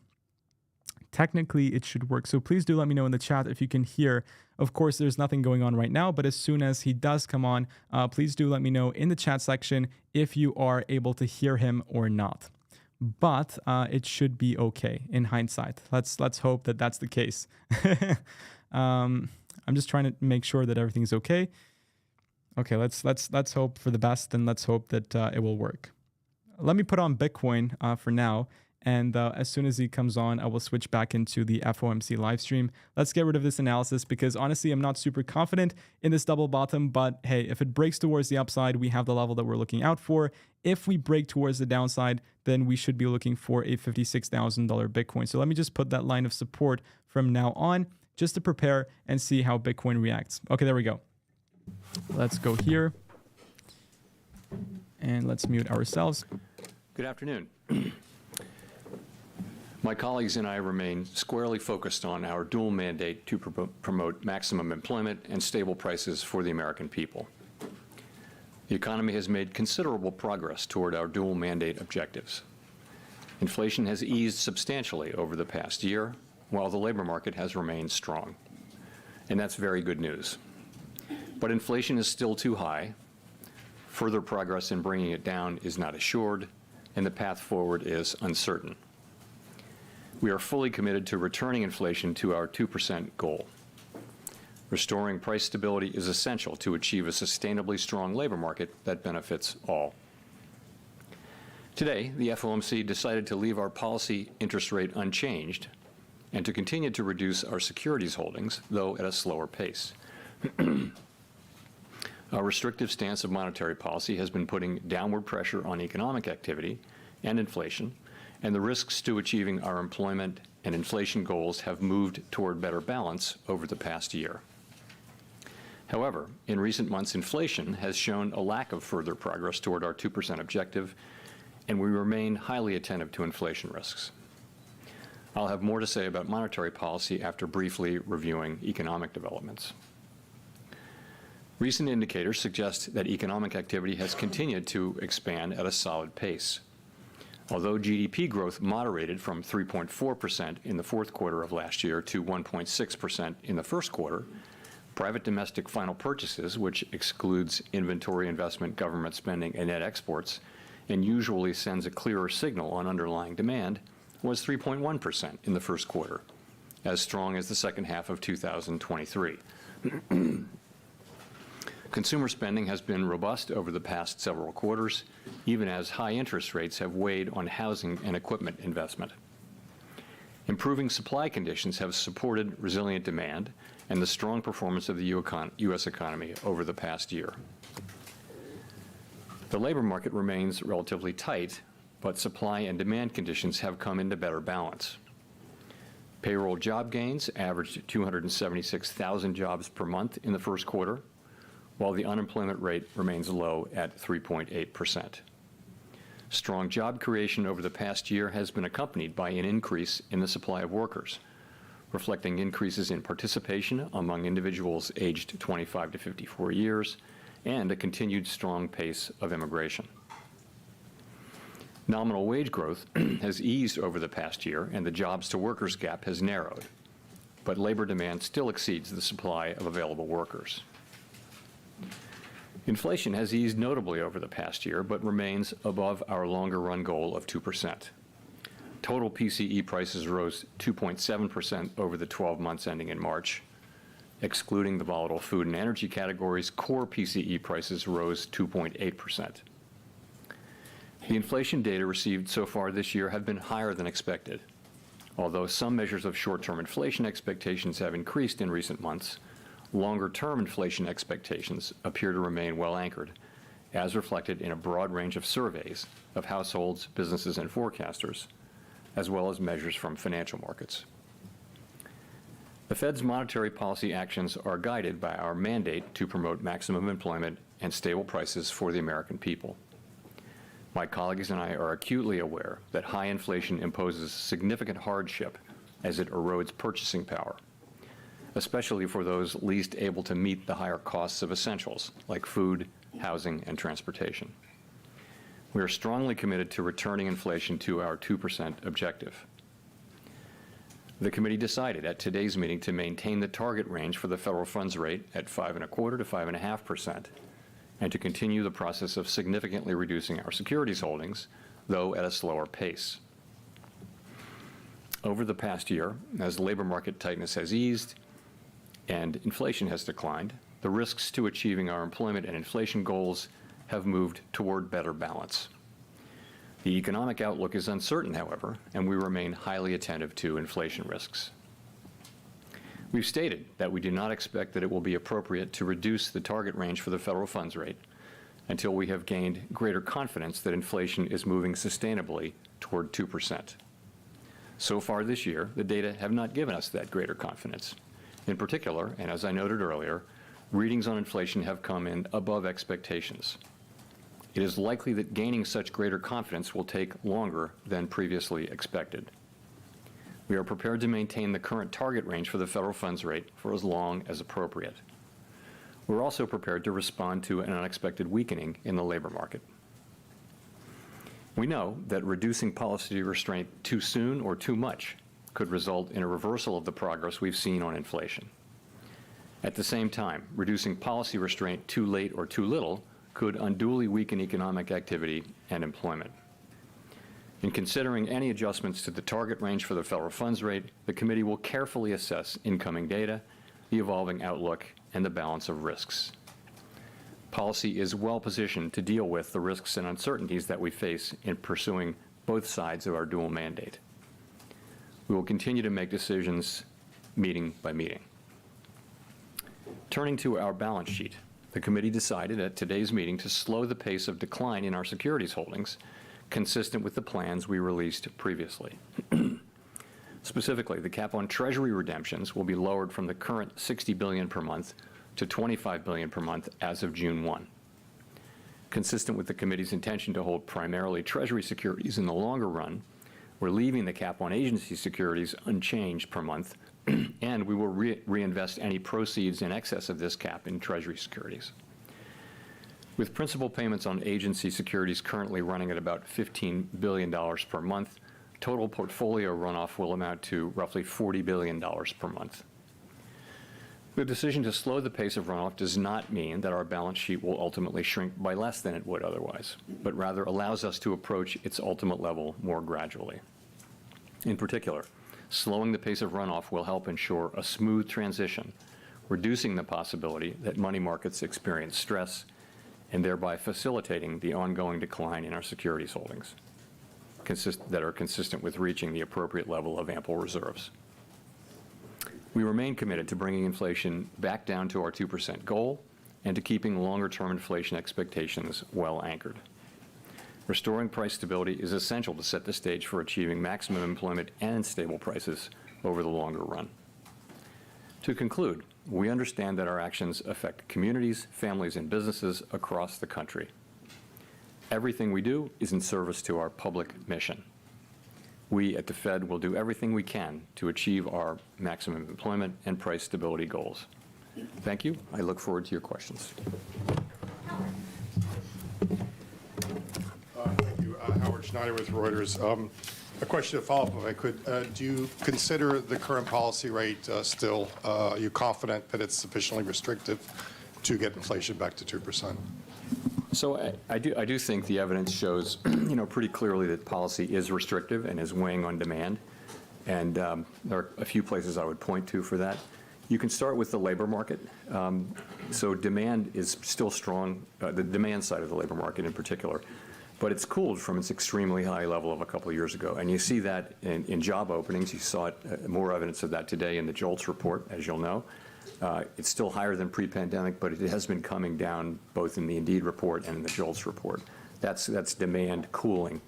technically it should work. So please do let me know in the chat if you can hear. Of course, there's nothing going on right now, but as soon as he does come on, please do let me know in the chat section if you are able to hear him or not. But it should be okay in hindsight. Let's hope that that's the case. I'm just trying to make sure that everything's okay. Okay, let's hope for the best, and let's hope that it will work. Let me put on Bitcoin for now. And as soon as he comes on, I will switch back into the FOMC live stream. Let's get rid of this analysis because honestly, I'm not super confident in this double bottom. But hey, if it breaks towards the upside, we have the level that we're looking out for. If we break towards the downside, then we should be looking for a $56,000 Bitcoin. So let me just put that line of support from now on just to prepare and see how Bitcoin reacts. Okay, there we go. Let's go here. And let's mute ourselves. Good afternoon. My colleagues and I remain squarely focused on our dual mandate to promote maximum employment and stable prices for the American people. The economy has made considerable progress toward our dual mandate objectives. Inflation has eased substantially over the past year, while the labor market has remained strong. And that's very good news. But inflation is still too high. Further progress in bringing it down is not assured, and the path forward is uncertain. We are fully committed to returning inflation to our 2% goal. Restoring price stability is essential to achieve a sustainably strong labor market that benefits all. Today, the FOMC decided to leave our policy interest rate unchanged and to continue to reduce our securities holdings, though at a slower pace. Our restrictive stance of monetary policy has been putting downward pressure on economic activity and inflation, and the risks to achieving our employment and inflation goals have moved toward better balance over the past year. However, in recent months, inflation has shown a lack of further progress toward our 2% objective, and we remain highly attentive to inflation risks. I'll have more to say about monetary policy after briefly reviewing economic developments. Recent indicators suggest that economic activity has continued to expand at a solid pace. Although GDP growth moderated from 3.4% in the fourth quarter of last year to 1.6% in the first quarter, private domestic final purchases, which excludes inventory investment, government spending, and net exports, and usually sends a clearer signal on underlying demand, was 3.1% in the first quarter, as strong as the second half of 2023. Consumer spending has been robust over the past several quarters, even as high interest rates have weighed on housing and equipment investment. Improving supply conditions have supported resilient demand and the strong performance of the U.S. economy over the past year. The labor market remains relatively tight, but supply and demand conditions have come into better balance. Payroll job gains averaged 276,000 jobs per month in the first quarter, while the unemployment rate remains low at 3.8%. Strong job creation over the past year has been accompanied by an increase in the supply of workers, reflecting increases in participation among individuals aged 25 to 54 years and a continued strong pace of immigration. Nominal wage growth has eased over the past year, and the jobs-to-workers gap has narrowed, but labor demand still exceeds the supply of available workers. Inflation has eased notably over the past year, but remains above our longer-run goal of 2%. Total PCE prices rose 2.7% over the 12 months ending in March. Excluding the volatile food and energy categories, core PCE prices rose 2.8%. The inflation data received so far this year have been higher than expected. Although some measures of short-term inflation expectations have increased in recent months, longer-term inflation expectations appear to remain well anchored, as reflected in a broad range of surveys of households, businesses, and forecasters, as well as measures from financial markets. The Fed's monetary policy actions are guided by our mandate to promote maximum employment and stable prices for the American people. My colleagues and I are acutely aware that high inflation imposes significant hardship as it erodes purchasing power, especially for those least able to meet the higher costs of essentials like food, housing, and transportation. We are strongly committed to returning inflation to our 2% objective. The committee decided at today's meeting to maintain the target range for the federal funds rate at 5.25% to 5.5%, and to continue the process of significantly reducing our securities holdings, though at a slower pace. Over the past year, as labor market tightness has eased and inflation has declined, the risks to achieving our employment and inflation goals have moved toward better balance. The economic outlook is uncertain, however, and we remain highly attentive to inflation risks. We've stated that we do not expect that it will be appropriate to reduce the target range for the federal funds rate until we have gained greater confidence that inflation is moving sustainably toward 2%. So far this year, the data have not given us that greater confidence. In particular, and as I noted earlier, readings on inflation have come in above expectations. It is likely that gaining such greater confidence will take longer than previously expected. We are prepared to maintain the current target range for the federal funds rate for as long as appropriate. We're also prepared to respond to an unexpected weakening in the labor market. We know that reducing policy restraint too soon or too much could result in a reversal of the progress we've seen on inflation. At the same time, reducing policy restraint too late or too little could unduly weaken economic activity and employment. In considering any adjustments to the target range for the federal funds rate, the committee will carefully assess incoming data, the evolving outlook, and the balance of risks. Policy is well positioned to deal with the risks and uncertainties that we face in pursuing both sides of our dual mandate. We will continue to make decisions meeting by meeting. Turning to our balance sheet, the committee decided at today's meeting to slow the pace of decline in our securities holdings, consistent with the plans we released previously. Specifically, the cap on Treasury redemptions will be lowered from the current $60 billion per month to $25 billion per month as of June 1. Consistent with the committee's intention to hold primarily Treasury securities in the longer run, we're leaving the cap on agency securities unchanged per month, and we will reinvest any proceeds in excess of this cap in Treasury securities. With principal payments on agency securities currently running at about $15 billion per month, total portfolio runoff will amount to roughly $40 billion per month. The decision to slow the pace of runoff does not mean that our balance sheet will ultimately shrink by less than it would otherwise, but rather allows us to approach its ultimate level more gradually. In particular, slowing the pace of runoff will help ensure a smooth transition, reducing the possibility that money markets experience stress and thereby facilitating the ongoing decline in our securities holdings that are consistent with reaching the appropriate level of ample reserves. We remain committed to bringing inflation back down to our 2% goal and to keeping longer-term inflation expectations well anchored. Restoring price stability is essential to set the stage for achieving maximum employment and stable prices over the longer run. To conclude, we understand that our actions affect communities, families, and businesses across the country. Everything we do is in service to our public mission. We at the Fed will do everything we can to achieve our maximum employment and price stability goals. Thank you. I look forward to your questions. Thank you. Howard Schneider with Reuters. A question to follow up, if I could. Do you consider the current policy rate still, are you confident that it's sufficiently restrictive to get inflation back to 2%? So I do think the evidence shows, pretty clearly that policy is restrictive and is weighing on demand. And there are a few places I would point to for that. You can start with the labor market. So demand is still strong, the demand side of the labor market in particular, but it's cooled from its extremely high level of a couple of years ago. And you see that in job openings. You saw it, more evidence of that today in the JOLTS report, as you'll know. It's still higher than pre-pandemic, but it has been coming down both in the Indeed report and in the JOLTS report. That's demand cooling.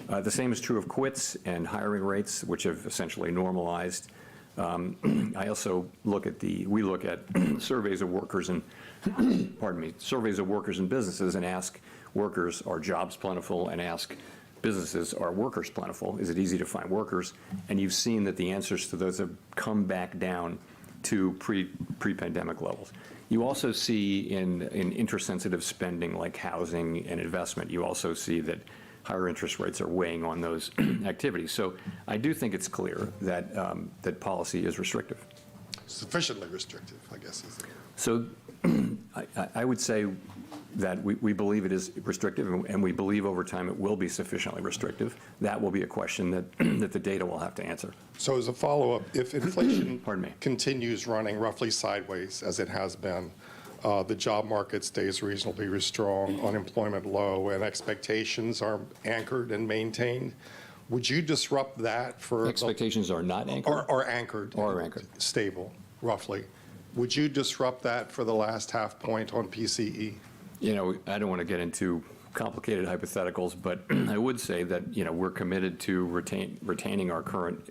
The same is true of quits and hiring rates, which have essentially normalized. I also look at we look at surveys of workers and, surveys of workers and businesses and ask workers, are jobs plentiful, and ask businesses, are workers plentiful? Is it easy to find workers? And you've seen that the answers to those have come back down to pre-pandemic levels. You also see in interest-sensitive spending like housing and investment, you also see that higher interest rates are weighing on those activities. So I do think it's clear that that policy is restrictive. Sufficiently restrictive, I guess. Is it? So I would say that we believe it is restrictive, and we believe over time it will be sufficiently restrictive. That will be a question that, that the data will have to answer. So as a follow-up, if inflation Pardon me. continues running roughly sideways as it has been, the job market stays reasonably strong, unemployment low, and expectations are anchored and maintained, would you disrupt that for... Expectations are not anchored? Or anchored. Or anchored. Stable, roughly. Would you disrupt that for the last half point on PCE? I don't want to get into complicated hypotheticals, but I would say that, we're committed to retaining our current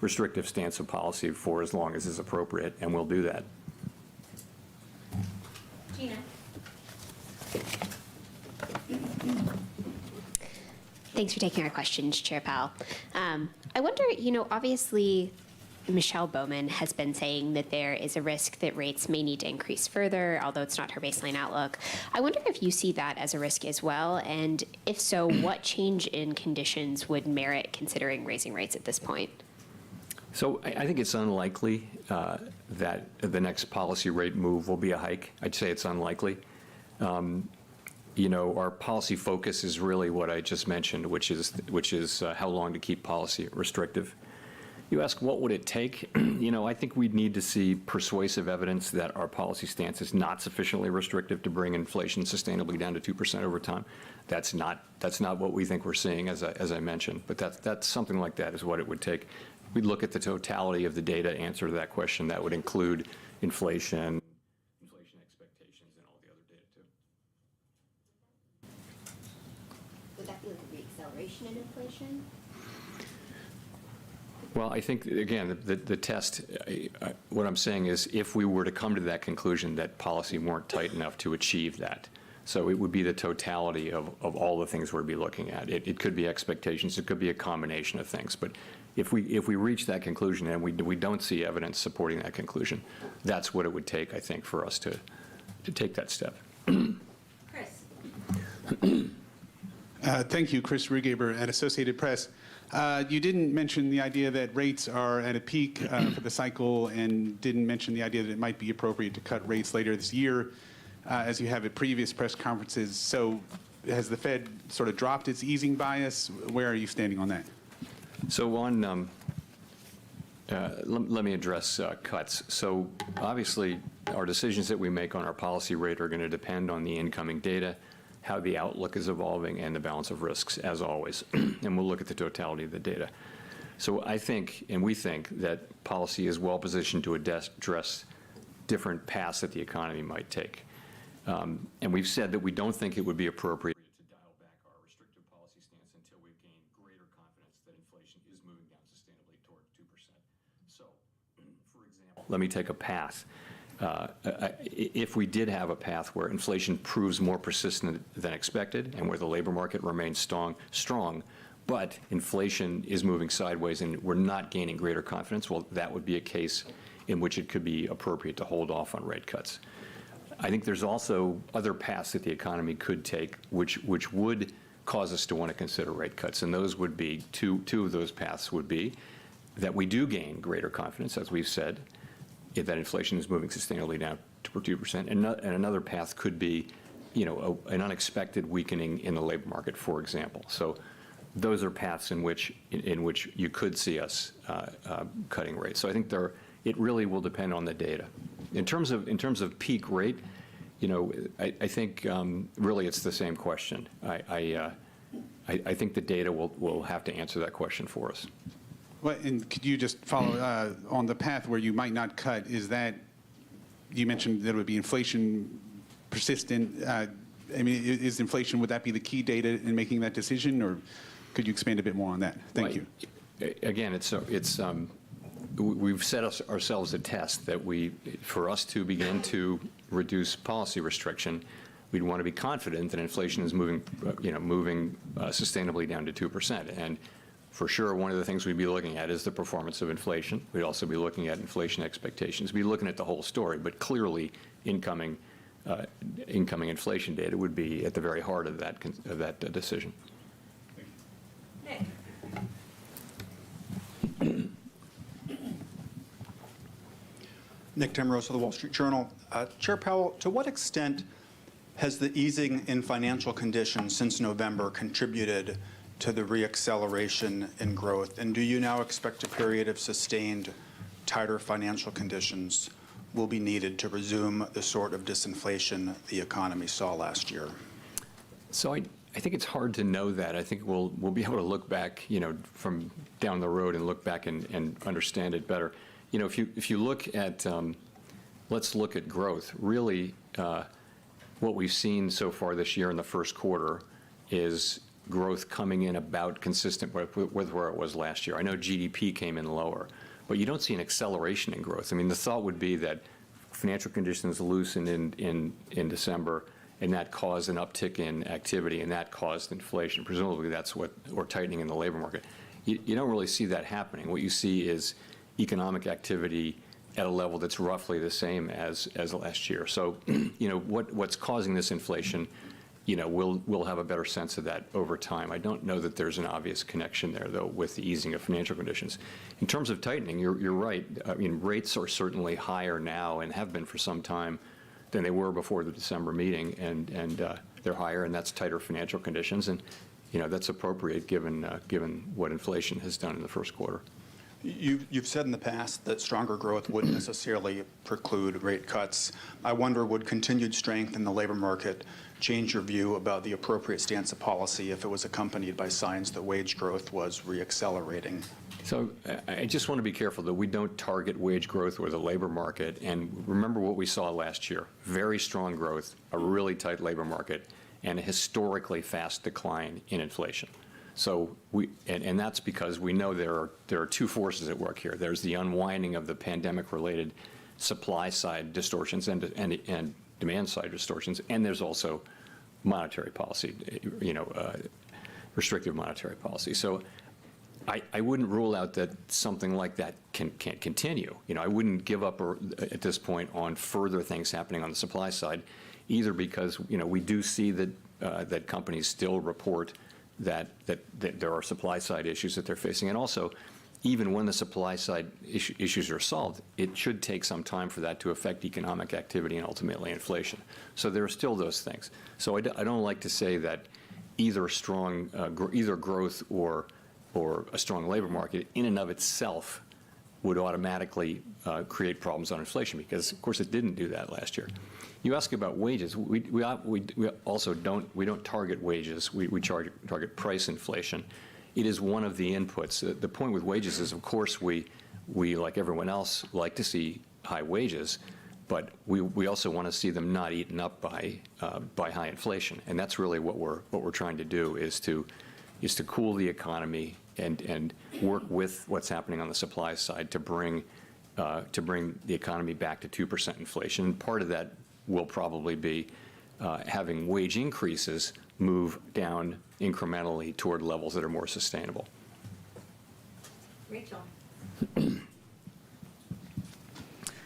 restrictive stance of policy for as long as is appropriate, and we'll do that. Gina. Thanks for taking our questions, Chair Powell. I wonder, obviously, Michelle Bowman has been saying that there is a risk that rates may need to increase further, although it's not her baseline outlook. I wonder if you see that as a risk as well, and if so, what change in conditions would merit considering raising rates at this point? So I think it's unlikely that the next policy rate move will be a hike. I'd say it's unlikely. Our policy focus is really what I just mentioned, which is how long to keep policy restrictive. You ask, what would it take? I think we'd need to see persuasive evidence that our policy stance is not sufficiently restrictive to bring inflation sustainably down to 2% over time. That's not what we think we're seeing, as I mentioned. But that's something like that is what it would take. We'd look at the totality of the data, answer to that question. That would include inflation expectations, and all the other be like a reacceleration in inflation? Well, I think, again, the test, what I'm saying is if we were to come to that conclusion that policy weren't tight enough to achieve that, so it would be the totality of all the things we'd be looking at. It could be expectations, it could be a combination of things, but if we reach that conclusion and we don't see evidence supporting that conclusion, that's what it would take, I think, for us to take that step. Chris. Thank you, Chris Rugaber at Associated Press. You didn't mention the idea that rates are at a peak for the cycle, and didn't mention the idea that it might be appropriate to cut rates later this year, as you have at previous press conferences. So has the Fed sort of dropped its easing bias? Where are you standing on that? So on, let me address cuts. So obviously, our decisions that we make on our policy rate are going to depend on the incoming data, how the outlook is evolving, and the balance of risks, as always. And we'll look at the totality of the data. So I think, and we think, that policy is well positioned to address different paths that the economy might take. And we've said that we don't think it would be appropriate to dial back our restrictive policy stance until we've gained greater confidence that inflation is moving down sustainably toward 2%. So, for example, let me take a path. If we did have a path where inflation proves more persistent than expected and where the labor market remains strong, but inflation is moving sideways and we're not gaining greater confidence, well, that would be a case in which it could be appropriate to hold off on rate cuts. I think there's also other paths that the economy could take which would cause us to want to consider rate cuts, and those would be, two of those paths would be that we do gain greater confidence, as we've said, that inflation is moving sustainably down toward 2%. And another path could be, an unexpected weakening in the labor market, for example. So those are paths in which you could see us cutting rates. So I think it really will depend on the data. In terms of peak rate, I think really it's the same question. I think the data will have to answer that question for us. Well, and could you just follow on the path where you might not cut? Is that, you mentioned that it would be inflation persistent. Is inflation, would that be the key data in making that decision, or could you expand a bit more on that? Thank you. Again, we've set ourselves a test that for us to begin to reduce policy restriction, we'd want to be confident that inflation is moving sustainably down to 2%. And for sure, one of the things we'd be looking at is the performance of inflation. We'd also be looking at inflation expectations. We'd be looking at the whole story, but clearly incoming inflation data would be at the very heart of that decision. Nick. Nick Timrose of the Wall Street Journal. Chair Powell, to what extent has the easing in financial conditions since November contributed to the reacceleration in growth? And do you now expect a period of sustained tighter financial conditions will be needed to resume the sort of disinflation the economy saw last year? So I think it's hard to know that. I think we'll be able to look back, from down the road and look back and understand it better. If you look at, let's look at growth. Really, what we've seen so far this year in the first quarter is growth coming in about consistent with where it was last year. I know GDP came in lower, but you don't see an acceleration in growth. The thought would be that financial conditions loosened in December, and that caused an uptick in activity, and that caused inflation. Presumably that's or tightening in the labor market. You don't really see that happening. What you see is economic activity at a level that's roughly the same as last year. So, what's causing this inflation, we'll have a better sense of that over time. I don't know that there's an obvious connection there, though, with the easing of financial conditions. In terms of tightening, you're right. Rates are certainly higher now and have been for some time than they were before the December meeting, and they're higher, and that's tighter financial conditions, and that's appropriate given what inflation has done in the first quarter. You've said in the past that stronger growth wouldn't necessarily preclude rate cuts. I wonder, would continued strength in the labor market change your view about the appropriate stance of policy if it was accompanied by signs that wage growth was reaccelerating? So I just want to be careful that we don't target wage growth or the labor market. And remember what we saw last year: very strong growth, a really tight labor market, and a historically fast decline in inflation. So and that's because we know there are two forces at work here. There's the unwinding of the pandemic-related supply side distortions and demand side distortions, and there's also monetary policy, restrictive monetary policy. So I wouldn't rule out that something like that can't continue. I wouldn't give up at this point on further things happening on the supply side, either because we do see that companies still report that there are supply side issues that they're facing, and also even when the supply side issues are solved, it should take some time for that to affect economic activity and ultimately inflation. So there are still those things. So I don't like to say that either either growth or a strong labor market in and of itself would automatically create problems on inflation, because of course it didn't do that last year. You ask about wages. We also don't target wages. We target price inflation. It is one of the inputs. The point with wages is, of course, we like everyone else like to see high wages, but we also want to see them not eaten up by high inflation. And that's really what we're trying to do, is to cool the economy and work with what's happening on the supply side to bring the economy back to 2% inflation. And part of that will probably be having wage increases move down incrementally toward levels that are more sustainable. Rachel.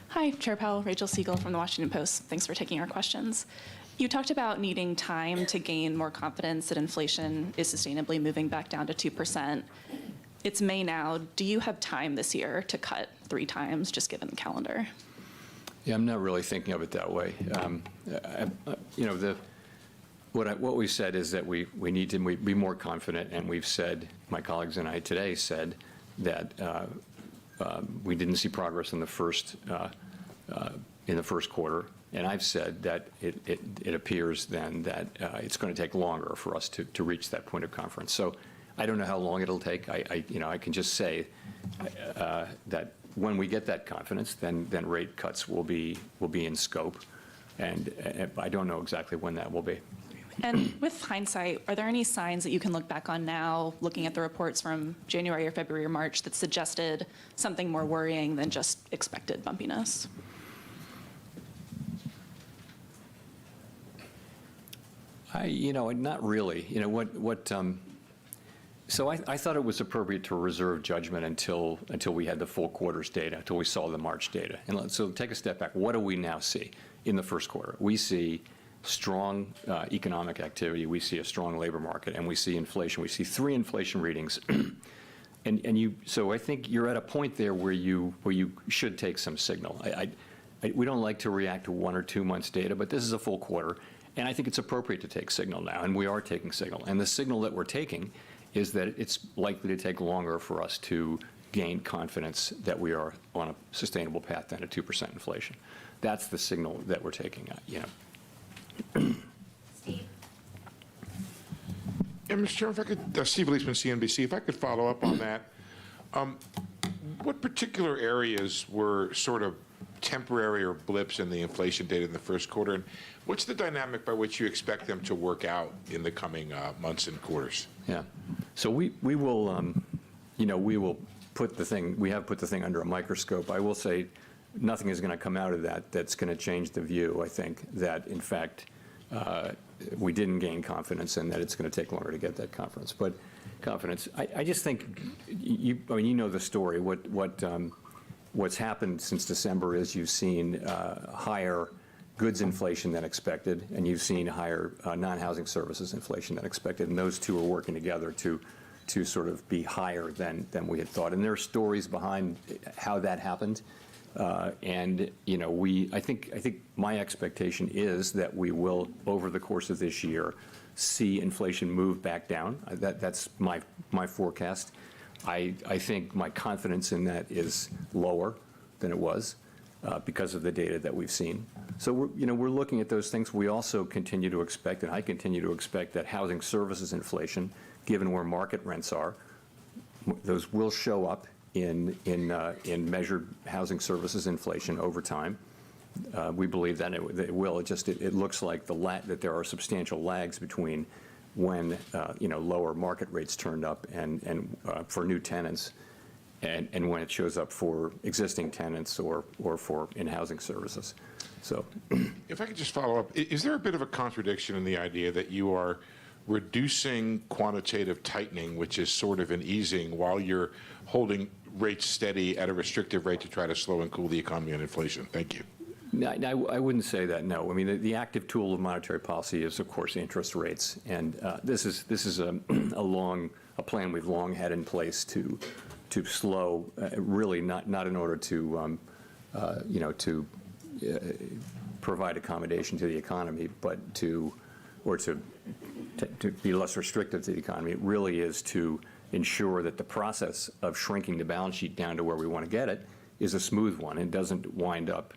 Hi, Chair Powell. Rachel Siegel from the Washington Post. Thanks for taking our questions. You talked about needing time to gain more confidence that inflation is sustainably moving back down to 2%. It's May now. Do you have time this year to cut 3 times, just given the calendar? Yeah, I'm not really thinking of it that way. What we said is that we need to be more confident, and we've said, my colleagues and I today said, that we didn't see progress in the first quarter, and I've said that it appears then that it's going to take longer for us to reach that point of conference. So I don't know how long it'll take. I can just say that when we get that confidence, then rate cuts will be in scope, and I don't know exactly when that will be. And with hindsight, are there any signs that you can look back on now, looking at the reports from January or February or March, that suggested something more worrying than just expected bumpiness? Not really. So I thought it was appropriate to reserve judgment until we had the full quarter's data, until we saw the March data. And so take a step back. What do we now see in the first quarter? We see strong economic activity. We see a strong labor market, and we see inflation. We see 3 inflation readings. So I think you're at a point there where you should take some signal. We don't like to react to 1 or 2 months' data, but this is a full quarter, and I think it's appropriate to take signal now, and we are taking signal. And the signal that we're taking is that it's likely to take longer for us to gain confidence that we are on a sustainable path down to 2% inflation. That's the signal that we're taking. Steve. Yeah, Mr. Chairman, if I could, Steve Leisman, CNBC, if I could follow up on that. What particular areas were sort of temporary or blips in the inflation data in the first quarter? And what's the dynamic by which you expect them to work out in the coming months and quarters? Yeah. So we will, we will put the thing, we have put the thing under a microscope. I will say nothing is going to come out of that that's going to change the view, I think, that in fact we didn't gain confidence and that it's going to take longer to get that confidence. But confidence, I just think, you know the story. What's happened since December is you've seen higher goods inflation than expected, and you've seen higher non-housing services inflation than expected, and those two are working together to sort of be higher than we had thought. And there are stories behind how that happened. And I think my expectation is that we will, over the course of this year, see inflation move back down. That's my forecast. I think my confidence in that is lower than it was because of the data that we've seen. So we're looking at those things. We also continue to expect, and I continue to expect, that housing services inflation, given where market rents are, those will show up in measured housing services inflation over time. We believe that it will. It looks like that there are substantial lags between when lower market rates turned up and for new tenants, and when it shows up for existing tenants or for in-housing services. So, If I could just follow up, is there a bit of a contradiction in the idea that you are reducing quantitative tightening, which is sort of an easing, while you're holding rates steady at a restrictive rate to try to slow and cool the economy and inflation? Thank you. I wouldn't say that, no. I mean, the active tool of monetary policy is, of course, interest rates. And this is a plan we've long had in place to slow, really not in order to, to provide accommodation to the economy, but to be less restrictive to the economy. It really is to ensure that the process of shrinking the balance sheet down to where we want to get it is a smooth one and doesn't wind up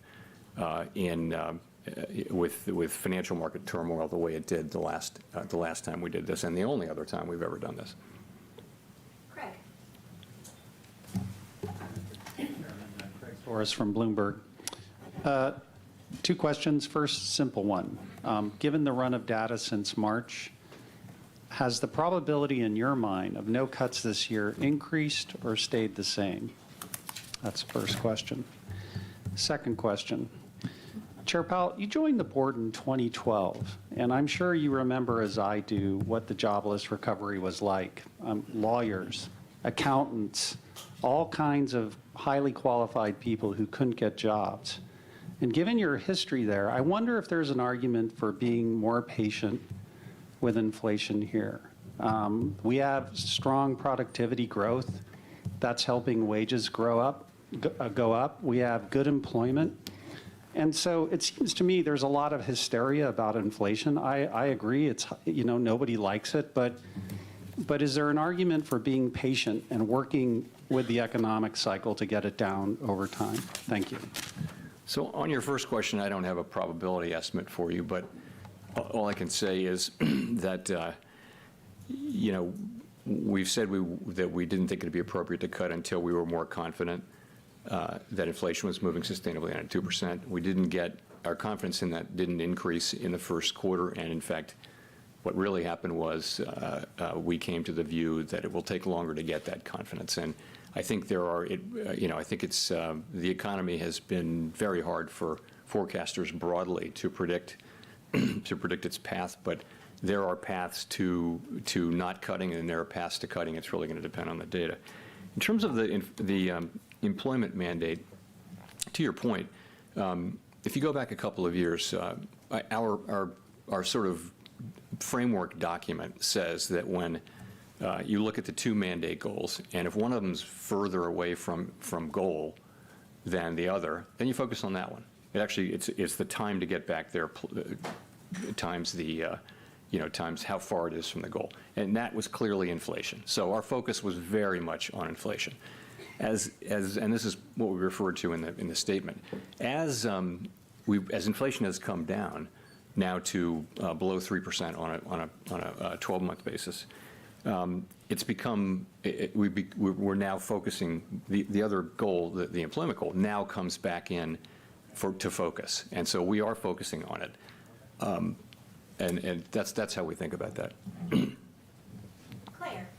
with financial market turmoil the way it did the last time we did this, and the only other time we've ever done this. Craig. Craig Forrest from Bloomberg. Two questions. First, simple one. Given the run of data since March, has the probability in your mind of no cuts this year increased or stayed the same? That's the first question. Second question. Chair Powell, you joined the board in 2012, and I'm sure you remember, as I do, what the jobless recovery was like. Lawyers, accountants, all kinds of highly qualified people who couldn't get jobs. And given your history there, I wonder if there's an argument for being more patient with inflation here. We have strong productivity growth. That's helping wages go up. We have good employment. And so it seems to me there's a lot of hysteria about inflation. I agree, it's, nobody likes it, but is there an argument for being patient and working with the economic cycle to get it down over time? Thank you. So on your first question, I don't have a probability estimate for you, but all I can say is that, we've said that we didn't think it would be appropriate to cut until we were more confident that inflation was moving sustainably on at 2%. Our confidence in that didn't increase in the first quarter, and in fact, what really happened was we came to the view that it will take longer to get that confidence. And I think I think it's, the economy has been very hard for forecasters broadly to predict its path, but there are paths to not cutting, and there are paths to cutting. It's really going to depend on the data. In terms of the employment mandate, to your point, if you go back a couple of years, our sort of framework document says that when you look at the two mandate goals, and if one of them's further away from goal than the other, then you focus on that one. It's the time to get back there times the times how far it is from the goal, and that was clearly inflation. So our focus was very much on inflation, and this is what we referred to in the statement. As inflation has come down now to below 3% on a 12-month basis, it's become we're now focusing the other goal, the employment goal, now comes back in to focus, and so we are focusing on it. And that's how we think about that. Claire.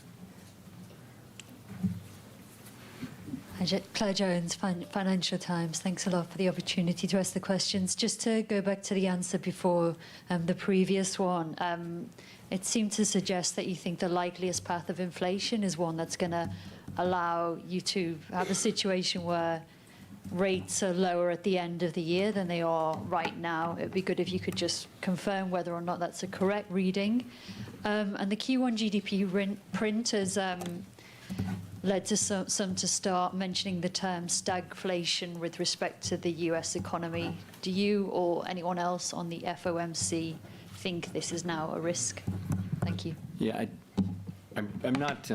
Claire Jones, Financial Times. Thanks a lot for the opportunity to ask the questions. Just to go back to the answer before the previous one, it seemed to suggest that you think the likeliest path of inflation is one that's going to allow you to have a situation where rates are lower at the end of the year than they are right now. It would be good if you could just confirm whether or not that's a correct reading. And the Q1 GDP print has led to some to start mentioning the term stagflation with respect to the US economy. Do you or anyone else on the FOMC think this is now a risk? Thank you. Yeah, I'm not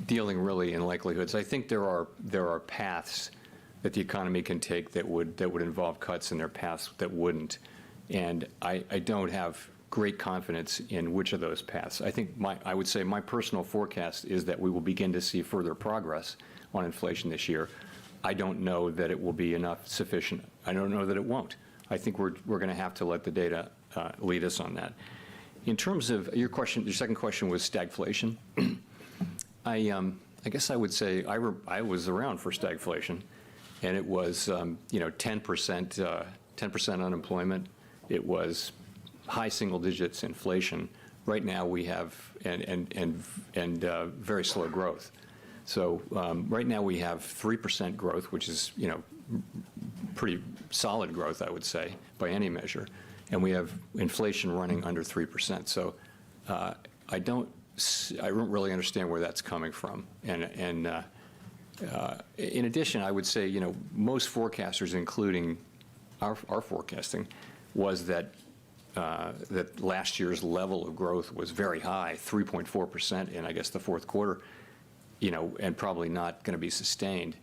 dealing really in likelihoods. I think there are paths that the economy can take that would involve cuts, and there are paths that wouldn't. And I don't have great confidence in which of those paths. I think I would say my personal forecast is that we will begin to see further progress on inflation this year. I don't know that it will be sufficient. I don't know that it won't. I think we're going to have to let the data lead us on that. In terms of your question, your second question was stagflation. I guess I would say I was around for stagflation, and it was 10% unemployment. It was high single digits inflation. Right now we have very slow growth. So right now we have 3% growth, which is pretty solid growth, I would say, by any measure, and we have inflation running under 3%. So I don't really understand where that's coming from. And in addition, I would say most forecasters, including our forecasting, was that last year's level of growth was very high, 3.4% in, I guess, the fourth quarter, and probably not going to be sustained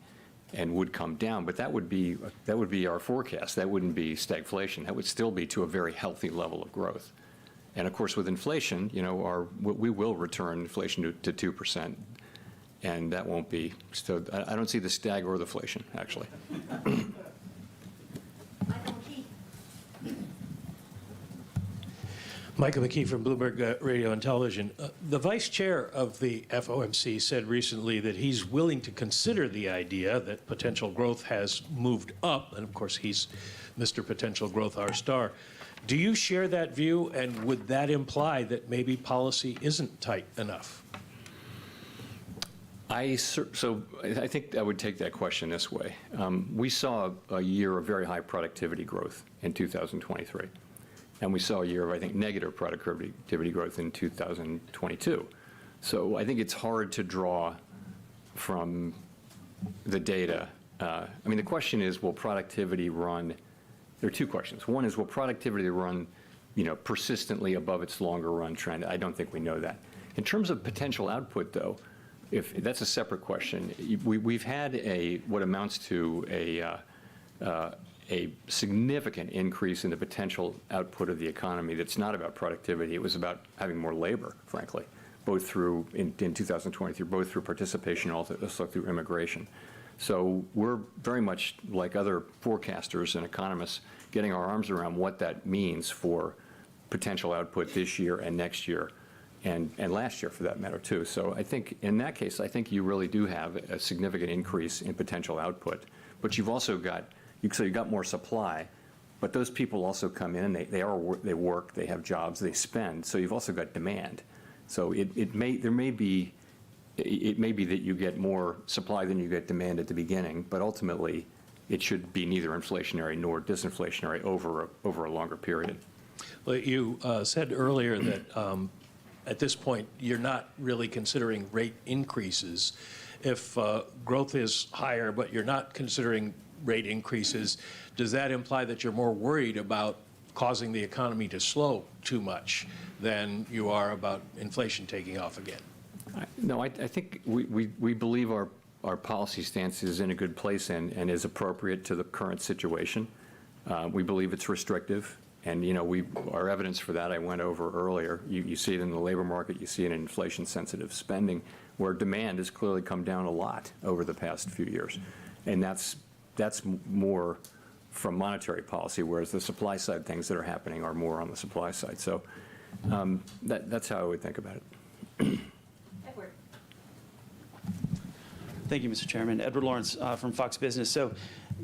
and would come down. But that would be our forecast. That wouldn't be stagflation. That would still be to a very healthy level of growth. And of course, with inflation, we will return inflation to 2%, and that won't be. So I don't see the stag or the inflation, actually. Michael McKee from Bloomberg Radio and Television. The vice chair of the FOMC said recently that he's willing to consider the idea that potential growth has moved up, and of course he's Mr. Potential Growth, our star. Do you share that view, and would that imply that maybe policy isn't tight enough? So I think I would take that question this way. We saw a year of very high productivity growth in 2023. And we saw a year of, I think, negative productivity growth in 2022. So I think it's hard to draw from the data. The question is, will productivity run? There are two questions. One is, will productivity run, persistently above its longer run trend? I don't think we know that. In terms of potential output, though, if that's a separate question. We've had what amounts to a significant increase in the potential output of the economy that's not about productivity. It was about having more labor, frankly, both through, in 2023, both through participation and also through immigration. So we're very much like other forecasters and economists getting our arms around what that means for potential output this year and next year and last year, for that matter, too. So I think in that case, I think you really do have a significant increase in potential output. But you've also got so you've got more supply, but those people also come in, they work, they have jobs, they spend. So you've also got demand. So it may be that you get more supply than you get demand at the beginning, but ultimately it should be neither inflationary nor disinflationary over a longer period. Well, you said earlier that at this point you're not really considering rate increases. If growth is higher, but you're not considering rate increases, does that imply that you're more worried about causing the economy to slow too much than you are about inflation taking off again? No, I think we believe our policy stance is in a good place and is appropriate to the current situation. We believe it's restrictive, and our evidence for that I went over earlier. You see it in the labor market, you see it in inflation-sensitive spending, where demand has clearly come down a lot over the past few years, and that's more from monetary policy, whereas the supply side things that are happening are more on the supply side. So that's how I would think about it. Edward. Thank you, Mr. Chairman. Edward Lawrence from Fox Business. So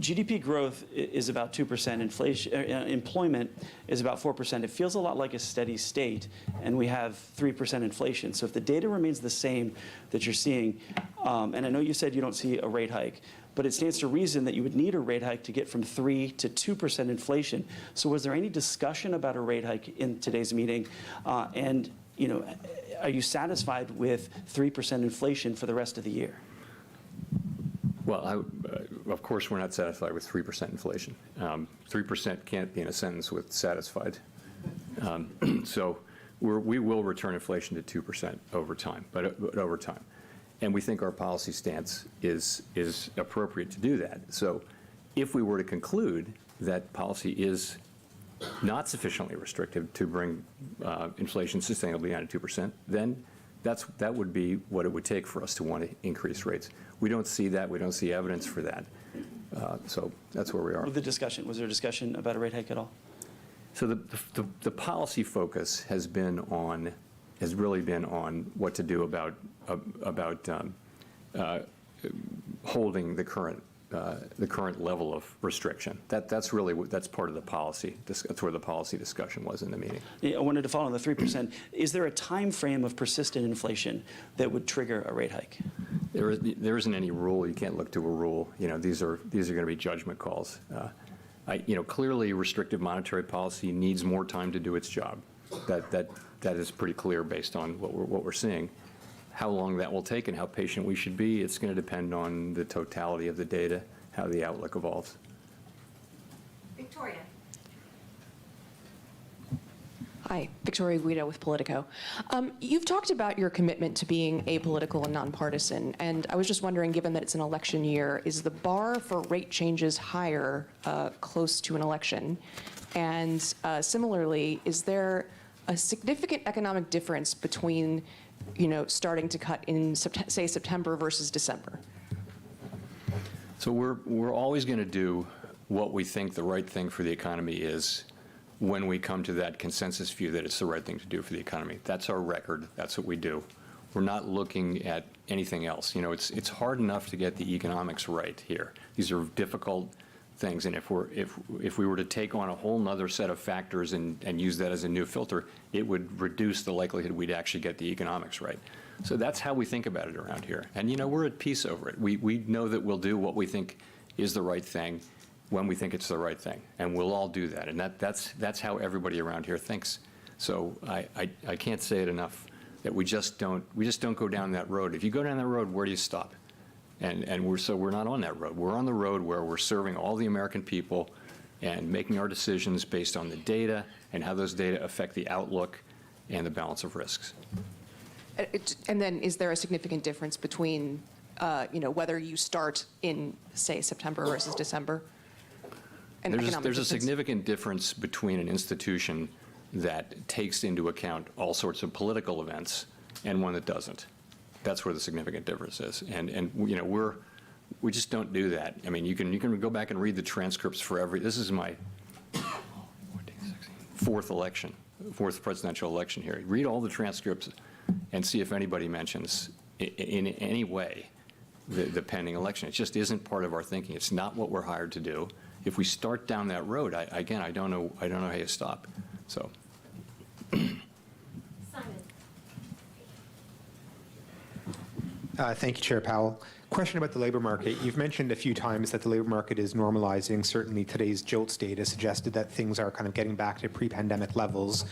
GDP growth is about 2%. Inflation, employment is about 4%. It feels a lot like a steady state, and we have 3% inflation. So if the data remains the same that you're seeing, and I know you said you don't see a rate hike, but it stands to reason that you would need a rate hike to get from 3 to 2% inflation. So was there any discussion about a rate hike in today's meeting? And are you satisfied with 3% inflation for the rest of the year? Well, of course, we're not satisfied with 3% inflation. 3% can't be in a sentence with satisfied. So we will return inflation to 2% over time, but over time. And we think our policy stance is appropriate to do that. So if we were to conclude that policy is not sufficiently restrictive to bring inflation sustainably down to 2%, then that would be what it would take for us to want to increase rates. We don't see that. We don't see evidence for that. So that's where we are. Was there a discussion about a rate hike at all? So the policy focus has really been on what to do about holding the current level of restriction. That's part of the policy. That's where the policy discussion was in the meeting. Yeah, I wanted to follow on the 3%. Is there a time frame of persistent inflation that would trigger a rate hike? There isn't any rule. You can't look to a rule. These are going to be judgment calls. Clearly, restrictive monetary policy needs more time to do its job. That is pretty clear based on what we're seeing. How long that will take and how patient we should be, it's going to depend on the totality of the data, how the outlook evolves. Victoria. Hi, Victoria Guido with Politico. You've talked about your commitment to being apolitical and nonpartisan, and I was just wondering, given that it's an election year, is the bar for rate changes higher close to an election? And similarly, is there a significant economic difference between starting to cut in, say, September versus December? So we're always going to do what we think the right thing for the economy is when we come to that consensus view that it's the right thing to do for the economy. That's our record. That's what we do. We're not looking at anything else. It's hard enough to get the economics right here. These are difficult things, and if we were to take on a whole nother set of factors and use that as a new filter, it would reduce the likelihood we'd actually get the economics right. So that's how we think about it around here. And we're at peace over it. We know that we'll do what we think is the right thing when we think it's the right thing, and we'll all do that. And that's how everybody around here thinks. So I can't say it enough that we just don't go down that road. If you go down that road, where do you stop? And we're not on that road. We're on the road where we're serving all the American people and making our decisions based on the data and how those data affect the outlook and the balance of risks. And then is there a significant difference between, whether you start in, say, September versus December? There's a significant difference between an institution that takes into account all sorts of political events and one that doesn't. That's where the significant difference is, and we just don't do that. I mean, you can go back and read the transcripts for every. This is my fourth presidential election here. Read all the transcripts and see if anybody mentions in any way the pending election. It just isn't part of our thinking. It's not what we're hired to do. If we start down that road, I don't know how you stop. So. Thank you, Chair Powell. Question about the labor market. You've mentioned a few times that the labor market is normalizing. Certainly today's JOLTS data suggested that things are kind of getting back to pre-pandemic levels.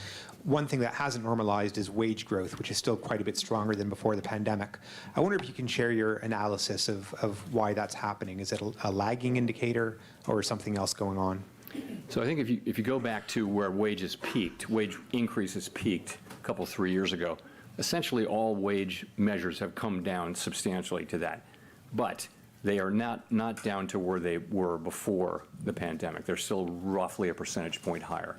One thing that hasn't normalized is wage growth, which is still quite a bit stronger than before the pandemic. I wonder if you can share your analysis of why that's happening. Is it a lagging indicator or something else going on? So I think if you go back to where wages peaked, wage increases peaked a couple, 3 years ago, essentially all wage measures have come down substantially to that. But they are not down to where they were before the pandemic. They're still roughly a percentage point higher.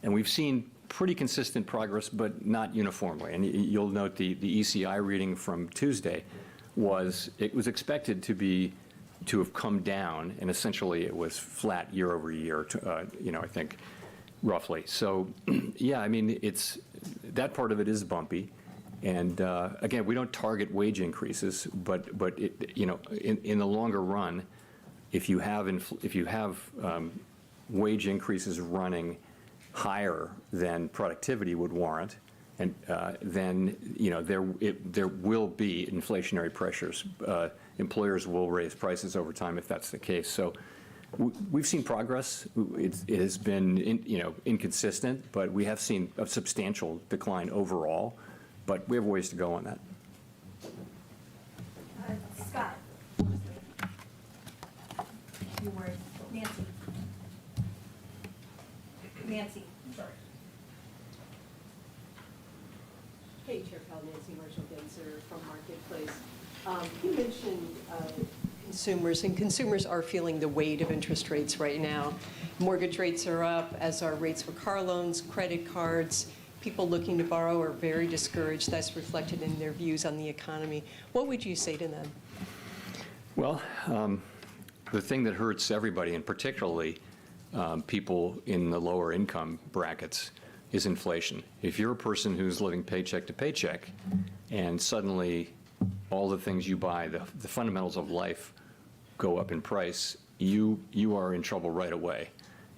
And we've seen pretty consistent progress, but not uniformly. And you'll note the ECI reading from Tuesday was expected to have come down, and essentially it was flat year over year, I think, roughly. So, yeah, I mean, that part of it is bumpy. And again, we don't target wage increases, but in the longer run, if you have wage increases running higher than productivity would warrant, and then there will be inflationary pressures. Employers will raise prices over time if that's the case. So we've seen progress. It has been inconsistent, but we have seen a substantial decline overall. But we have ways to go on that. Scott. You were Nancy. Nancy. Sorry. Hey, Chair Powell, Nancy Marshall-Genzer from Marketplace. You mentioned consumers, and consumers are feeling the weight of interest rates right now. Mortgage rates are up, as are rates for car loans, credit cards. People looking to borrow are very discouraged. That's reflected in their views on the economy. What would you say to them? Well, the thing that hurts everybody, and particularly people in the lower income brackets, is inflation. If you're a person who's living paycheck to paycheck, and suddenly all the things you buy, the fundamentals of life go up in price, you are in trouble right away.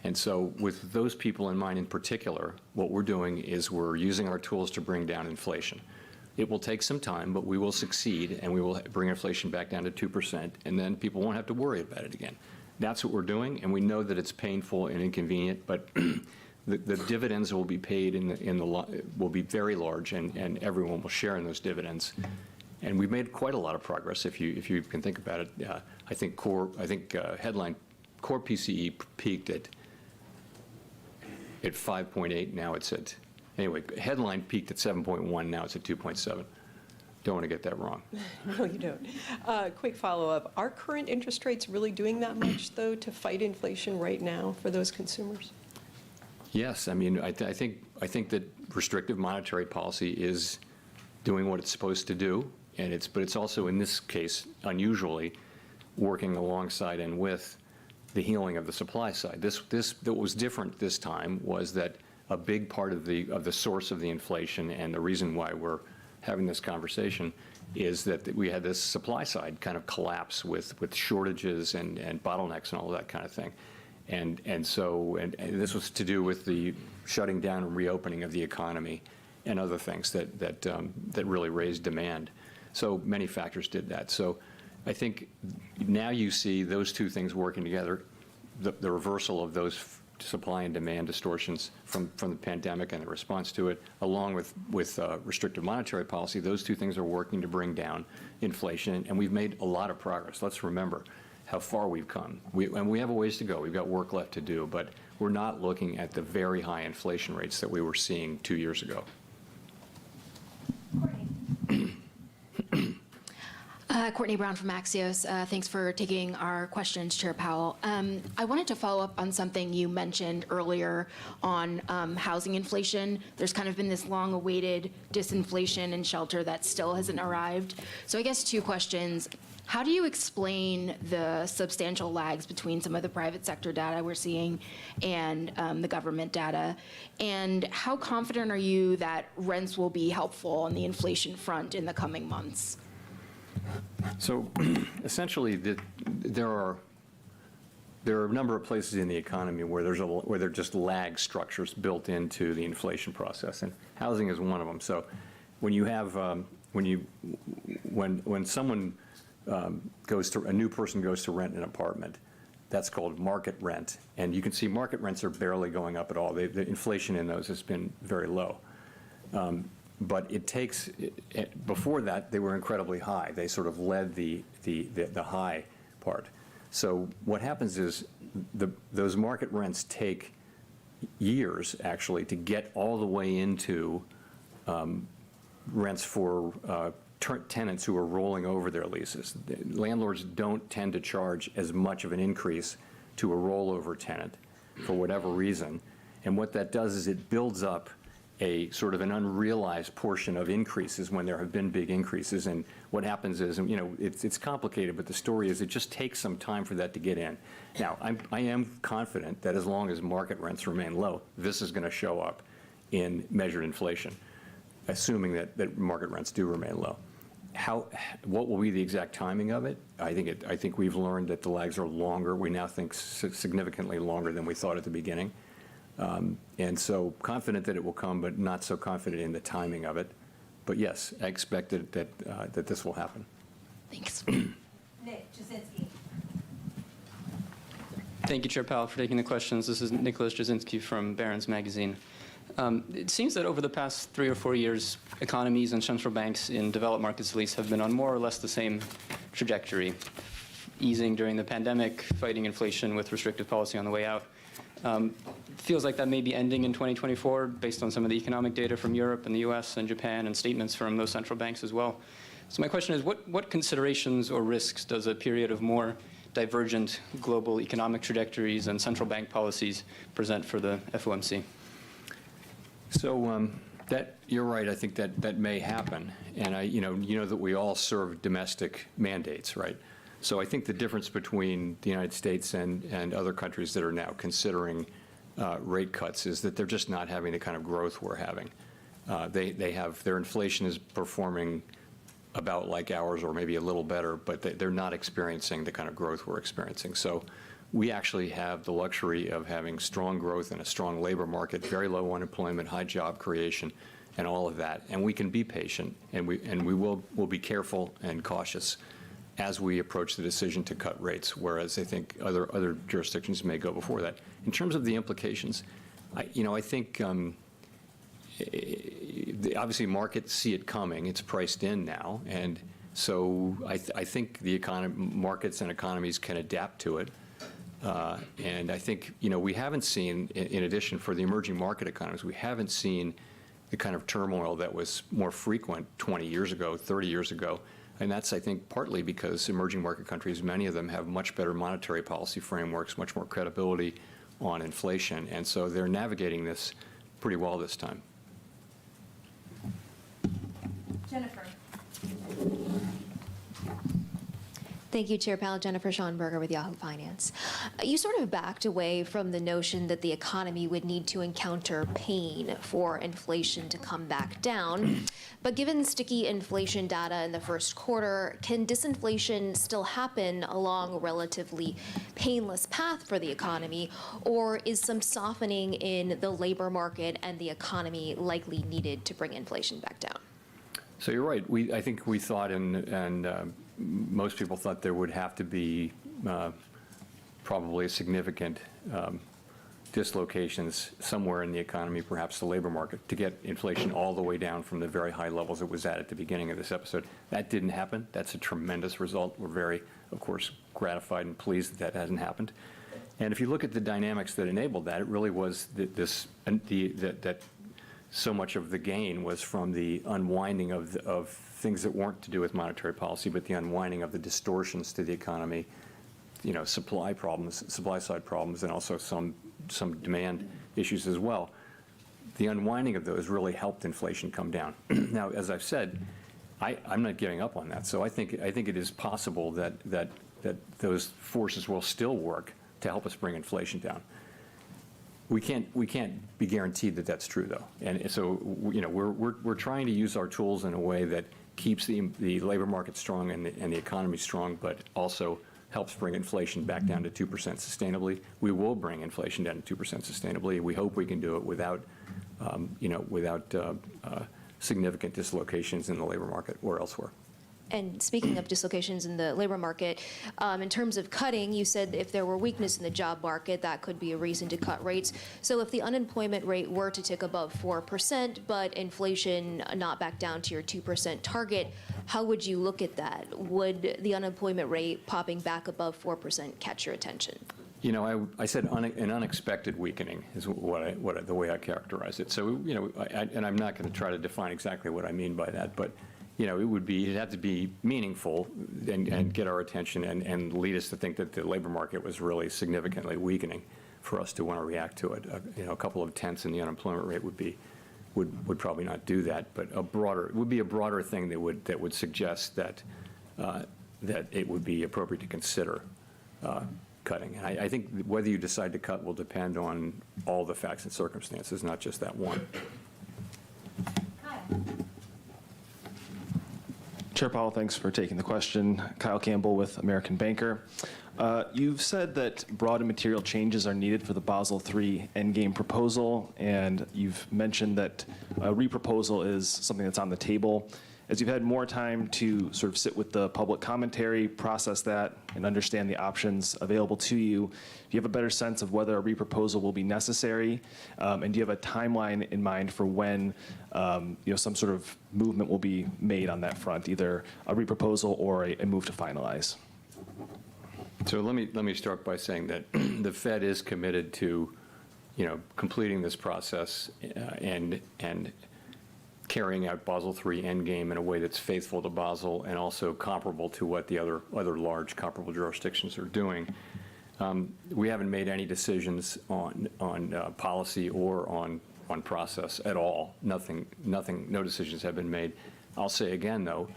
And so with those people in mind in particular, what we're doing is we're using our tools to bring down inflation. It will take some time, but we will succeed, and we will bring inflation back down to 2%, and then people won't have to worry about it again. That's what we're doing, and we know that it's painful and inconvenient, but the dividends will be paid will be very large, and everyone will share in those dividends. And we've made quite a lot of progress if you can think about it. I think headline core PCE peaked at 5.8. Now it's at, anyway, headline peaked at 7.1. Now it's at 2.7. Don't want to get that wrong. No, you don't. Quick follow-up. Are current interest rates really doing that much, though, to fight inflation right now for those consumers? Yes, I mean, I think that restrictive monetary policy is doing what it's supposed to do, and but it's also in this case unusually working alongside and with the healing of the supply side. That was different this time was that a big part of the source of the inflation and the reason why we're having this conversation is that we had this supply side kind of collapse with shortages and bottlenecks and all that kind of thing. And this was to do with the shutting down and reopening of the economy and other things that really raised demand. So many factors did that. So I think now you see those two things working together, the reversal of those supply and demand distortions from the pandemic and the response to it, along with restrictive monetary policy. Those two things are working to bring down inflation, and we've made a lot of progress. Let's remember how far we've come. And we have a ways to go. We've got work left to do, but we're not looking at the very high inflation rates that we were seeing 2 years ago. Courtney Brown from Axios. Thanks for taking our questions, Chair Powell. I wanted to follow up on something you mentioned earlier on housing inflation. There's kind of been this long-awaited disinflation in shelter that still hasn't arrived. So I guess two questions. How do you explain the substantial lags between some of the private sector data we're seeing and the government data? And how confident are you that rents will be helpful on the inflation front in the coming months? So essentially, there are a number of places in the economy where there are just lag structures built into the inflation process, and housing is one of them. So when you have when someone a new person goes to rent an apartment, that's called market rent, and you can see market rents are barely going up at all. The inflation in those has been very low. But it takes, before that, they were incredibly high. They sort of led the high part. So what happens is those market rents take years, actually, to get all the way into rents for tenants who are rolling over their leases. Landlords don't tend to charge as much of an increase to a rollover tenant for whatever reason. And what that does is it builds up a sort of an unrealized portion of increases when there have been big increases. And what happens is, it's complicated, but the story is it just takes some time for that to get in. Now, I am confident that as long as market rents remain low, this is going to show up in measured inflation, assuming that market rents do remain low. What will be the exact timing of it? I think we've learned that the lags are longer. We now think significantly longer than we thought at the beginning. And so confident that it will come, but not so confident in the timing of it. But yes, I expect that this will happen. Thanks. Nick Jasinski. Thank you, Chair Powell, for taking the questions. This is Nicholas Jasinski from Barron's Magazine. It seems that over the past 3 or 4 years, economies and central banks in developed markets at least have been on more or less the same trajectory, easing during the pandemic, fighting inflation with restrictive policy on the way out. Feels like that may be ending in 2024 based on some of the economic data from Europe and the US and Japan and statements from those central banks as well. So my question is, what considerations or risks does a period of more divergent global economic trajectories and central bank policies present for the FOMC? So you're right. I think that may happen, and you know that we all serve domestic mandates, right? So I think the difference between the United States and other countries that are now considering rate cuts is that they're just not having the kind of growth we're having. Their inflation is performing about like ours or maybe a little better, but they're not experiencing the kind of growth we're experiencing. So we actually have the luxury of having strong growth and a strong labor market, very low unemployment, high job creation, and all of that. And we can be patient, and we'll be careful and cautious as we approach the decision to cut rates, whereas I think other jurisdictions may go before that. In terms of the implications, I think obviously markets see it coming. It's priced in now, and so I think the markets and economies can adapt to it. And I think we haven't seen, in addition for the emerging market economies, we haven't seen the kind of turmoil that was more frequent 20 years ago, 30 years ago. And that's, I think, partly because emerging market countries, many of them have much better monetary policy frameworks, much more credibility on inflation. And so they're navigating this pretty well this time. Jennifer. Thank you, Chair Powell. Jennifer Schonberger with Yahoo Finance. You sort of backed away from the notion that the economy would need to encounter pain for inflation to come back down. But given sticky inflation data in the first quarter, can disinflation still happen along a relatively painless path for the economy, or is some softening in the labor market and the economy likely needed to bring inflation back down? So you're right. I think we thought, and most people thought there would have to be probably significant dislocations somewhere in the economy, perhaps the labor market, to get inflation all the way down from the very high levels it was at the beginning of this episode. That didn't happen. That's a tremendous result. We're very, of course, gratified and pleased that hasn't happened. And if you look at the dynamics that enabled that, it really was that so much of the gain was from the unwinding of things that weren't to do with monetary policy, but the unwinding of the distortions to the economy, supply side problems, and also some demand issues as well. The unwinding of those really helped inflation come down. Now, as I've said, I'm not giving up on that. So I think it is possible that those forces will still work to help us bring inflation down. We can't be guaranteed that that's true, though. And so we're trying to use our tools in a way that keeps the labor market strong and the economy strong, but also helps bring inflation back down to 2% sustainably. We will bring inflation down to 2% sustainably. We hope we can do it without significant dislocations in the labor market or elsewhere. And speaking of dislocations in the labor market, in terms of cutting, you said if there were weakness in the job market, that could be a reason to cut rates. So if the unemployment rate were to tick above 4%, but inflation not back down to your 2% target, how would you look at that? Would the unemployment rate popping back above 4% catch your attention? I said an unexpected weakening is the way I characterize it. So, and I'm not going to try to define exactly what I mean by that, but it'd have to be meaningful and get our attention and lead us to think that the labor market was really significantly weakening for us to want to react to it. A couple of tenths in the unemployment rate would probably not do that, but it would be a broader thing that would suggest that it would be appropriate to consider cutting. And I think whether you decide to cut will depend on all the facts and circumstances, not just that one. Chair Powell, thanks for taking the question. Kyle Campbell with American Banker. You've said that broad and material changes are needed for the Basel III endgame proposal, and you've mentioned that a reproposal is something that's on the table. As you've had more time to sort of sit with the public commentary, process that, and understand the options available to you, do you have a better sense of whether a reproposal will be necessary? And do you have a timeline in mind for when some sort of movement will be made on that front, either a reproposal or a move to finalize? So let me start by saying that the Fed is committed to, completing this process and carrying out Basel III endgame in a way that's faithful to Basel and also comparable to what the other large comparable jurisdictions are doing. We haven't made any decisions on policy or on process at all. No decisions have been made. I'll say again, though,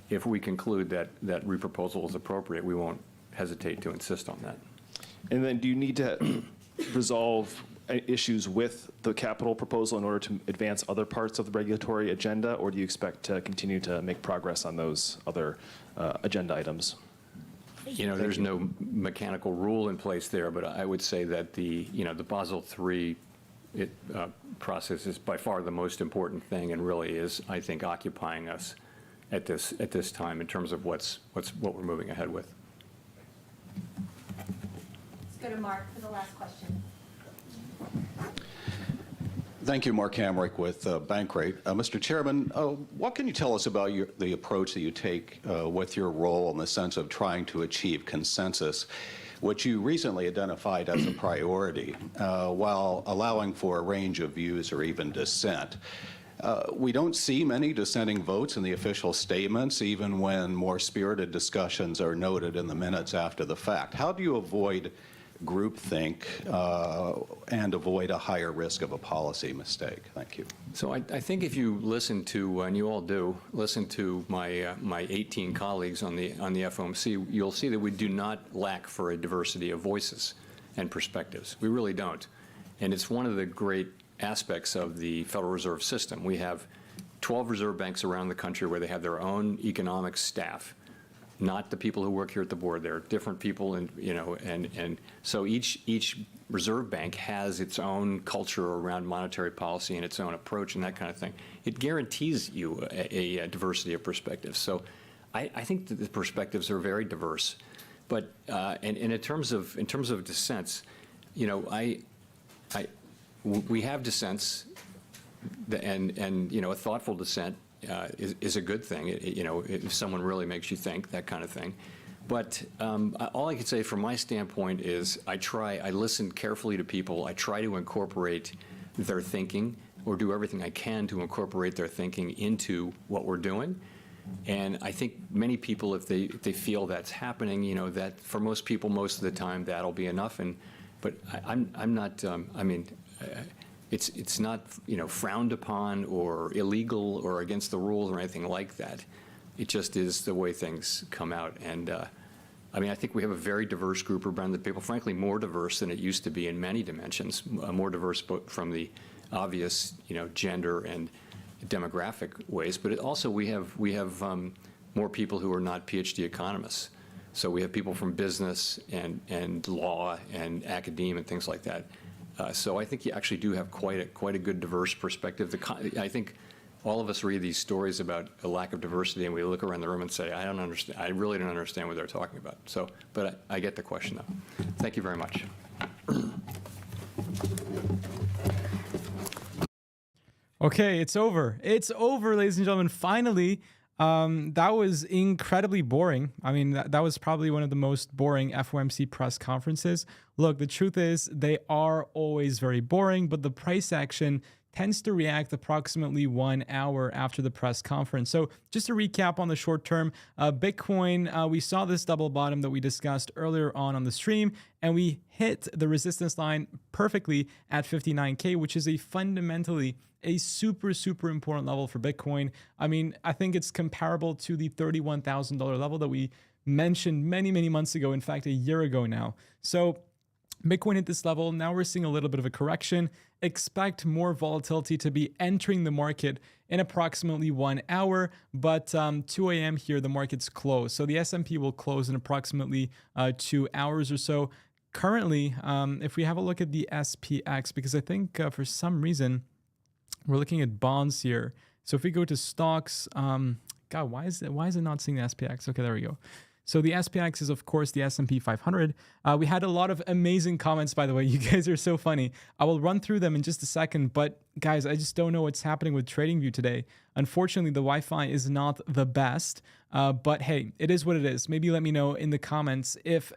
if we conclude that reproposal is appropriate, we won't hesitate to insist on that. And then do you need to resolve issues with the capital proposal in order to advance other parts of the regulatory agenda, or do you expect to continue to make progress on those other agenda items? There's no mechanical rule in place there, but I would say that the Basel III process is by far the most important thing, and really is, I think, occupying us at this time in terms of what we're moving ahead with. Let's go to Mark for the last question. Thank you, Mark Hamrick with Bankrate. Mr. Chairman, what can you tell us about the approach that you take with your role in the sense of trying to achieve consensus, which you recently identified as a priority, while allowing for a range of views or even dissent? We don't see many dissenting votes in the official statements, even when more spirited discussions are noted in the minutes after the fact. How do you avoid groupthink and avoid a higher risk of a policy mistake? Thank you. So I think if you listen to, and you all do, listen to my 18 colleagues on the FOMC, you'll see that we do not lack for a diversity of voices and perspectives. We really don't. And it's one of the great aspects of the Federal Reserve System. We have 12 reserve banks around the country where they have their own economic staff, not the people who work here at the board. They're different people, and so each reserve bank has its own culture around monetary policy and its own approach and that kind of thing. It guarantees you a diversity of perspectives. So I think that the perspectives are very diverse. But and in terms of dissents, we have dissents, and a thoughtful dissent is a good thing. If someone really makes you think, that kind of thing. But all I can say from my standpoint is I listen carefully to people. I try to incorporate their thinking, or do everything I can to incorporate their thinking into what we're doing. And I think many people, if they feel that's happening, that for most people, most of the time, that'll be enough. But I'm not. It's not frowned upon or illegal or against the rules or anything like that. It just is the way things come out. And I think we have a very diverse group around the people, frankly, more diverse than it used to be in many dimensions, more diverse from the obvious gender and demographic ways. But also we have more people who are not PhD economists. So we have people from business and law and academia and things like that. So I think you actually do have quite a good diverse perspective. I think all of us read these stories about a lack of diversity, and we look around the room and say, I don't understand. I really don't understand what they're talking about. So, but I get the question, though. Thank you very much. Okay, it's over. It's over, ladies and gentlemen. Finally, that was incredibly boring. That was probably one of the most boring FOMC press conferences. Look, the truth is they are always very boring, but the price action tends to react approximately 1 hour after the press conference. So just to recap on the short term, Bitcoin, we saw this double bottom that we discussed earlier on the stream, and we hit the resistance line perfectly at 59K, which is fundamentally a super, super important level for Bitcoin. I think it's comparable to the $31,000 level that we mentioned many, many months ago. In fact, a year ago now. So Bitcoin hit this level. Now we're seeing a little bit of a correction. Expect more volatility to be entering the market in approximately 1 hour, but 2 a.m. here, the market's closed. So the S&P will close in approximately 2 hours or so. Currently, if we have a look at the SPX, because I think for some reason, we're looking at bonds here. So if we go to stocks, God, why is it not seeing the SPX? Okay, there we go. So the SPX is, of course, the S&P 500. We had a lot of amazing comments, by the way. You guys are so funny. I will run through them in just a second. But guys, I just don't know what's happening with TradingView today. Unfortunately, the Wi-Fi is not the best. But hey, it is what it is. Maybe let me know in the comments if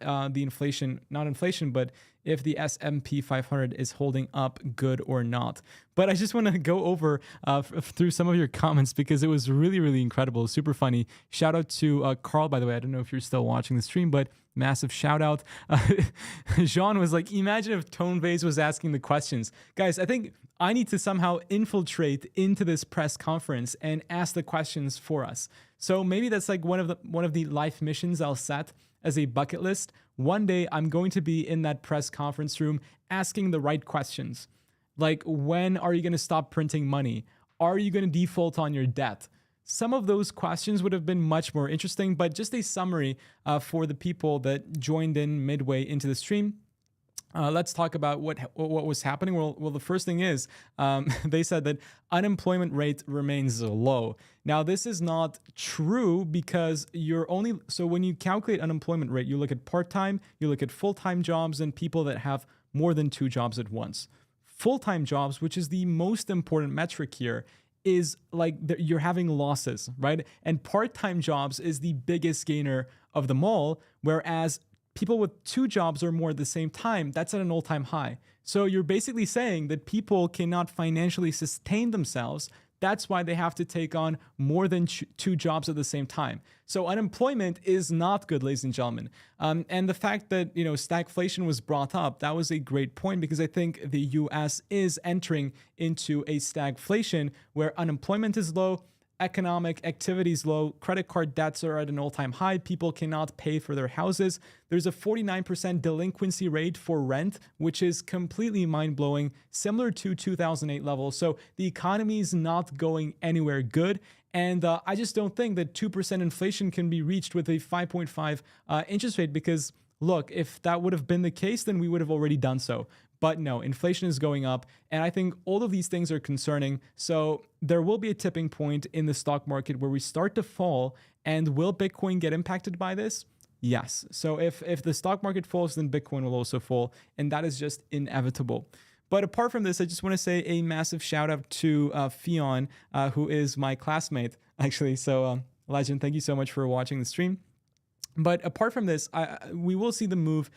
if the S&P 500 is holding up good or not. But I just want to go over through some of your comments because it was really, really incredible, super funny. Shout out to Carl, by the way. I don't know if you're still watching the stream, but massive shout out. Jean was like, imagine if Tone Vase was asking the questions. Guys, I think I need to somehow infiltrate into this press conference and ask the questions for us. So maybe that's like one of the life missions I'll set as a bucket list. One day I'm going to be in that press conference room asking the right questions. Like, when are you going to stop printing money? Are you going to default on your debt? Some of those questions would have been much more interesting, but just a summary for the people that joined in midway into the stream. Let's talk about what was happening. Well, the first thing is they said that unemployment rate remains low. Now, this is not true because so when you calculate unemployment rate, you look at part-time, you look at full-time jobs, and people that have more than 2 jobs at once. Full-time jobs, which is the most important metric here, is like you're having losses, right? And part-time jobs is the biggest gainer of them all, whereas people with 2 jobs or more at the same time, that's at an all-time high. So you're basically saying that people cannot financially sustain themselves. That's why they have to take on more than 2 jobs at the same time. So unemployment is not good, ladies and gentlemen. And the fact that, stagflation was brought up, that was a great point, because I think the US is entering into a stagflation where unemployment is low, economic activity is low, credit card debts are at an all-time high, people cannot pay for their houses. There's a 49% delinquency rate for rent, which is completely mind-blowing, similar to 2008 levels. So the economy is not going anywhere good. And I just don't think that 2% inflation can be reached with a 5.5 interest rate, because look, if that would have been the case, then we would have already done so. But no, inflation is going up, and I think all of these things are concerning. So there will be a tipping point in the stock market where we start to fall. And will Bitcoin get impacted by this? Yes. So if the stock market falls, then Bitcoin will also fall, and that is just inevitable. But apart from this, I just want to say a massive shout out to Fion, who is my classmate, actually. So Legend, thank you so much for watching the stream. But apart from this, we will see the move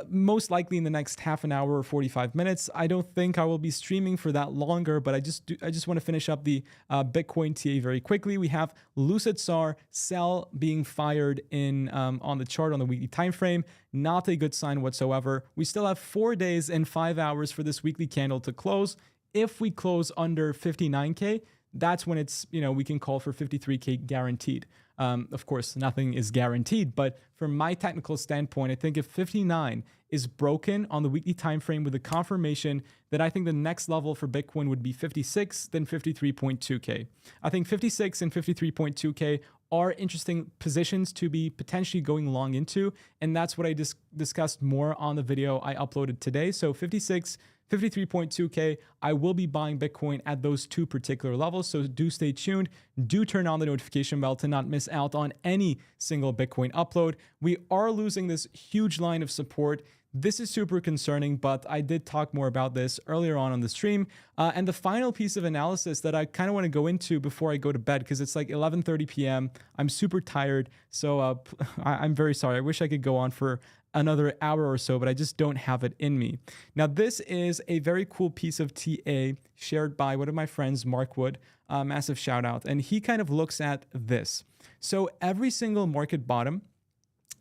most likely in the next half an hour or 45 minutes. I don't think I will be streaming for that longer, but I just want to finish up the Bitcoin TA very quickly. We have Lucid SAR sell being fired in on the chart on the weekly time frame. Not a good sign whatsoever. We still have 4 days and 5 hours for this weekly candle to close. If we close under 59K, that's when it's, we can call for 53K guaranteed. Of course, nothing is guaranteed, but from my technical standpoint, I think if 59 is broken on the weekly time frame with a confirmation, that I think the next level for Bitcoin would be 56, then 53.2K. I think 56 and 53.2K are interesting positions to be potentially going long into, and that's what I discussed more on the video I uploaded today. So 56, 53.2K, I will be buying Bitcoin at those 2 particular levels. So do stay tuned. Do turn on the notification bell to not miss out on any single Bitcoin upload. We are losing this huge line of support. This is super concerning, but I did talk more about this earlier on the stream. And the final piece of analysis that I kind of want to go into before I go to bed, because it's like 11:30 p.m. I'm super tired. So I'm very sorry. I wish I could go on for another hour or so, but I just don't have it in me. Now, this is a very cool piece of TA shared by one of my friends, Mark Wood, massive shout out. And he kind of looks at this. So every single market bottom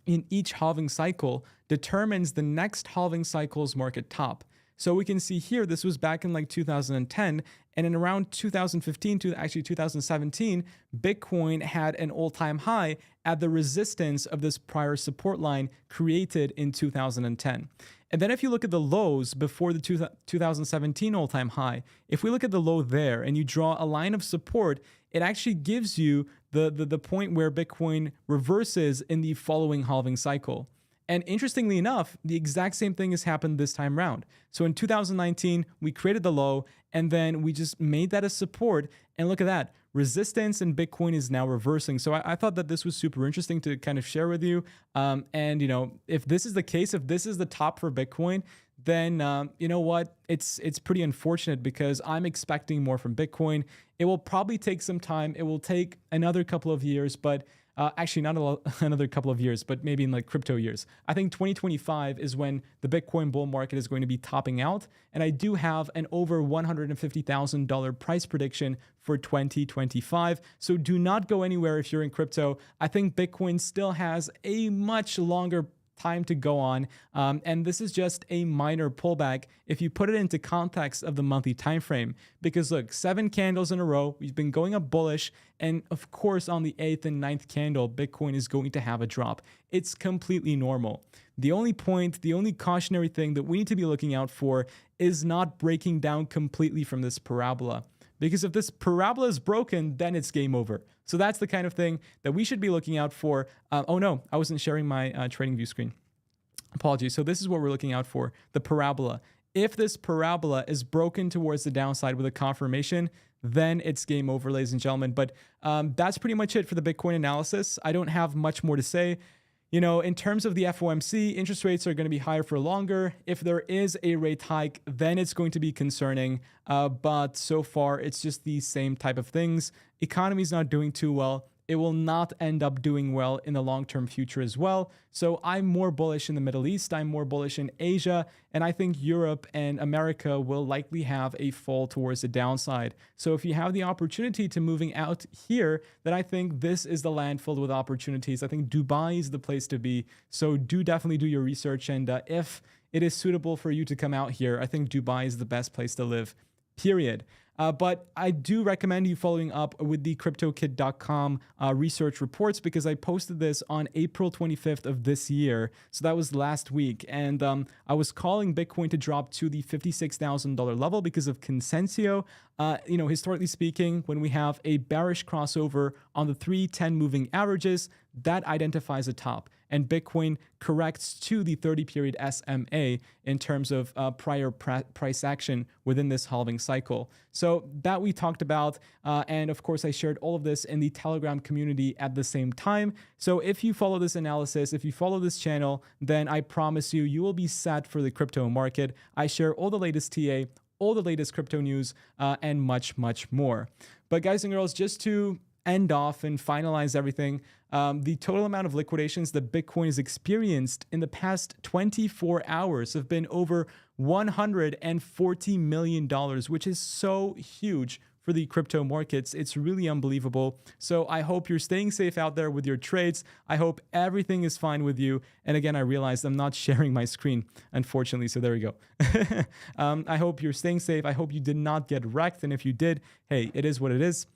in each halving cycle determines the next halving cycle's market top. So we can see here, this was back in like 2010, and in around 2015 to actually 2017, Bitcoin had an all-time high at the resistance of this prior support line created in 2010. And then if you look at the lows before the 2017 all-time high, if we look at the low there and you draw a line of support, it actually gives you the point where Bitcoin reverses in the following halving cycle. And interestingly enough, the exact same thing has happened this time around. So in 2019, we created the low, and then we just made that a support. And look at that. Resistance in Bitcoin is now reversing. So I thought that this was super interesting to kind of share with you. And, if this is the case, if this is the top for Bitcoin, then you know what? It's pretty unfortunate, because I'm expecting more from Bitcoin. It will probably take some time. It will take another couple of years, but actually not another couple of years, but maybe in like crypto years. I think 2025 is when the Bitcoin bull market is going to be topping out. And I do have an over $150,000 price prediction for 2025. So do not go anywhere if you're in crypto. I think Bitcoin still has a much longer time to go on. And this is just a minor pullback if you put it into context of the monthly time frame. Because look, 7 candles in a row, we've been going up bullish. And of course, on the 8th and 9th candle, Bitcoin is going to have a drop. It's completely normal. The only cautionary thing that we need to be looking out for is not breaking down completely from this parabola. Because if this parabola is broken, then it's game over. So that's the kind of thing that we should be looking out for. Oh no, I wasn't sharing my TradingView screen. Apologies. So this is what we're looking out for, the parabola. If this parabola is broken towards the downside with a confirmation, then it's game over, ladies and gentlemen. But that's pretty much it for the Bitcoin analysis. I don't have much more to say. You know, in terms of the FOMC, interest rates are going to be higher for longer. If there is a rate hike, then it's going to be concerning. But so far, it's just the same type of things. Economy's not doing too well. It will not end up doing well in the long-term future as well. So I'm more bullish in the Middle East. I'm more bullish in Asia. And I think Europe and America will likely have a fall towards the downside. So if you have the opportunity to moving out here, then I think this is the land filled with opportunities. I think Dubai is the place to be. So do definitely do your research. And if it is suitable for you to come out here, I think Dubai is the best place to live, period. But I do recommend you following up with the CryptoKid.com research reports, because I posted this on April 25th of this year. So that was last week. And I was calling Bitcoin to drop to the $56,000 level because of Consensio. You know, historically speaking, when we have a bearish crossover on the 310 moving averages, that identifies a top. And Bitcoin corrects to the 30-period SMA in terms of prior price action within this halving cycle. So that we talked about. And of course, I shared all of this in the Telegram community at the same time. So if you follow this analysis, if you follow this channel, then I promise you, you will be set for the crypto market. I share all the latest TA, all the latest crypto news, and much, much more. But guys and girls, just to end off and finalize everything, the total amount of liquidations that Bitcoin has experienced in the past 24 hours have been over $140 million, which is so huge for the crypto markets. It's really unbelievable. So I hope you're staying safe out there with your trades. I hope everything is fine with you. And again, I realized I'm not sharing my screen, unfortunately. So there we go. I hope you're staying safe. I hope you did not get wrecked. And if you did, hey, it is what it is.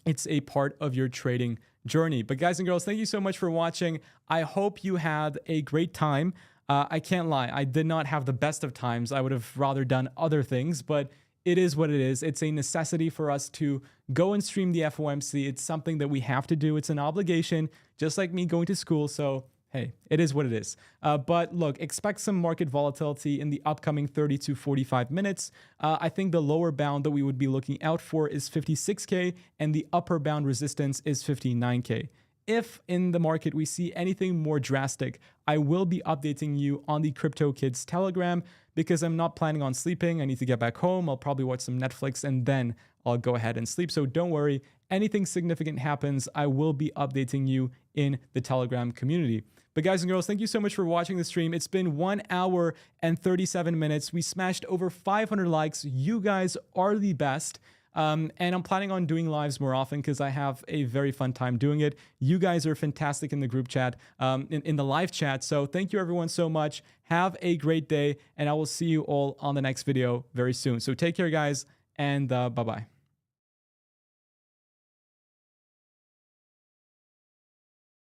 It's a part of your trading journey. But guys and girls, thank you so much for watching. I hope you had a great time. I can't lie, I did not have the best of times. I would have rather done other things, but it is what it is. It's a necessity for us to go and stream the FOMC. It's something that we have to do. It's an obligation, just like me going to school. So hey, it is what it is. But look, expect some market volatility in the upcoming 30 to 45 minutes. I think the lower bound that we would be looking out for is 56K, and the upper bound resistance is 59K. If in the market we see anything more drastic, I will be updating you on the Crypto Kids Telegram, because I'm not planning on sleeping. I need to get back home. I'll probably watch some Netflix and then I'll go ahead and sleep. So don't worry, anything significant happens, I will be updating you in the Telegram community. But guys and girls, thank you so much for watching the stream. It's been 1 hour and 37 minutes. We smashed over 500 likes. You guys are the best. And I'm planning on doing lives more often because I have a very fun time doing it. You guys are fantastic in the group chat, in the live chat. So thank you everyone so much. Have a great day, and I will see you all on the next video very soon. So take care, guys, and bye-bye.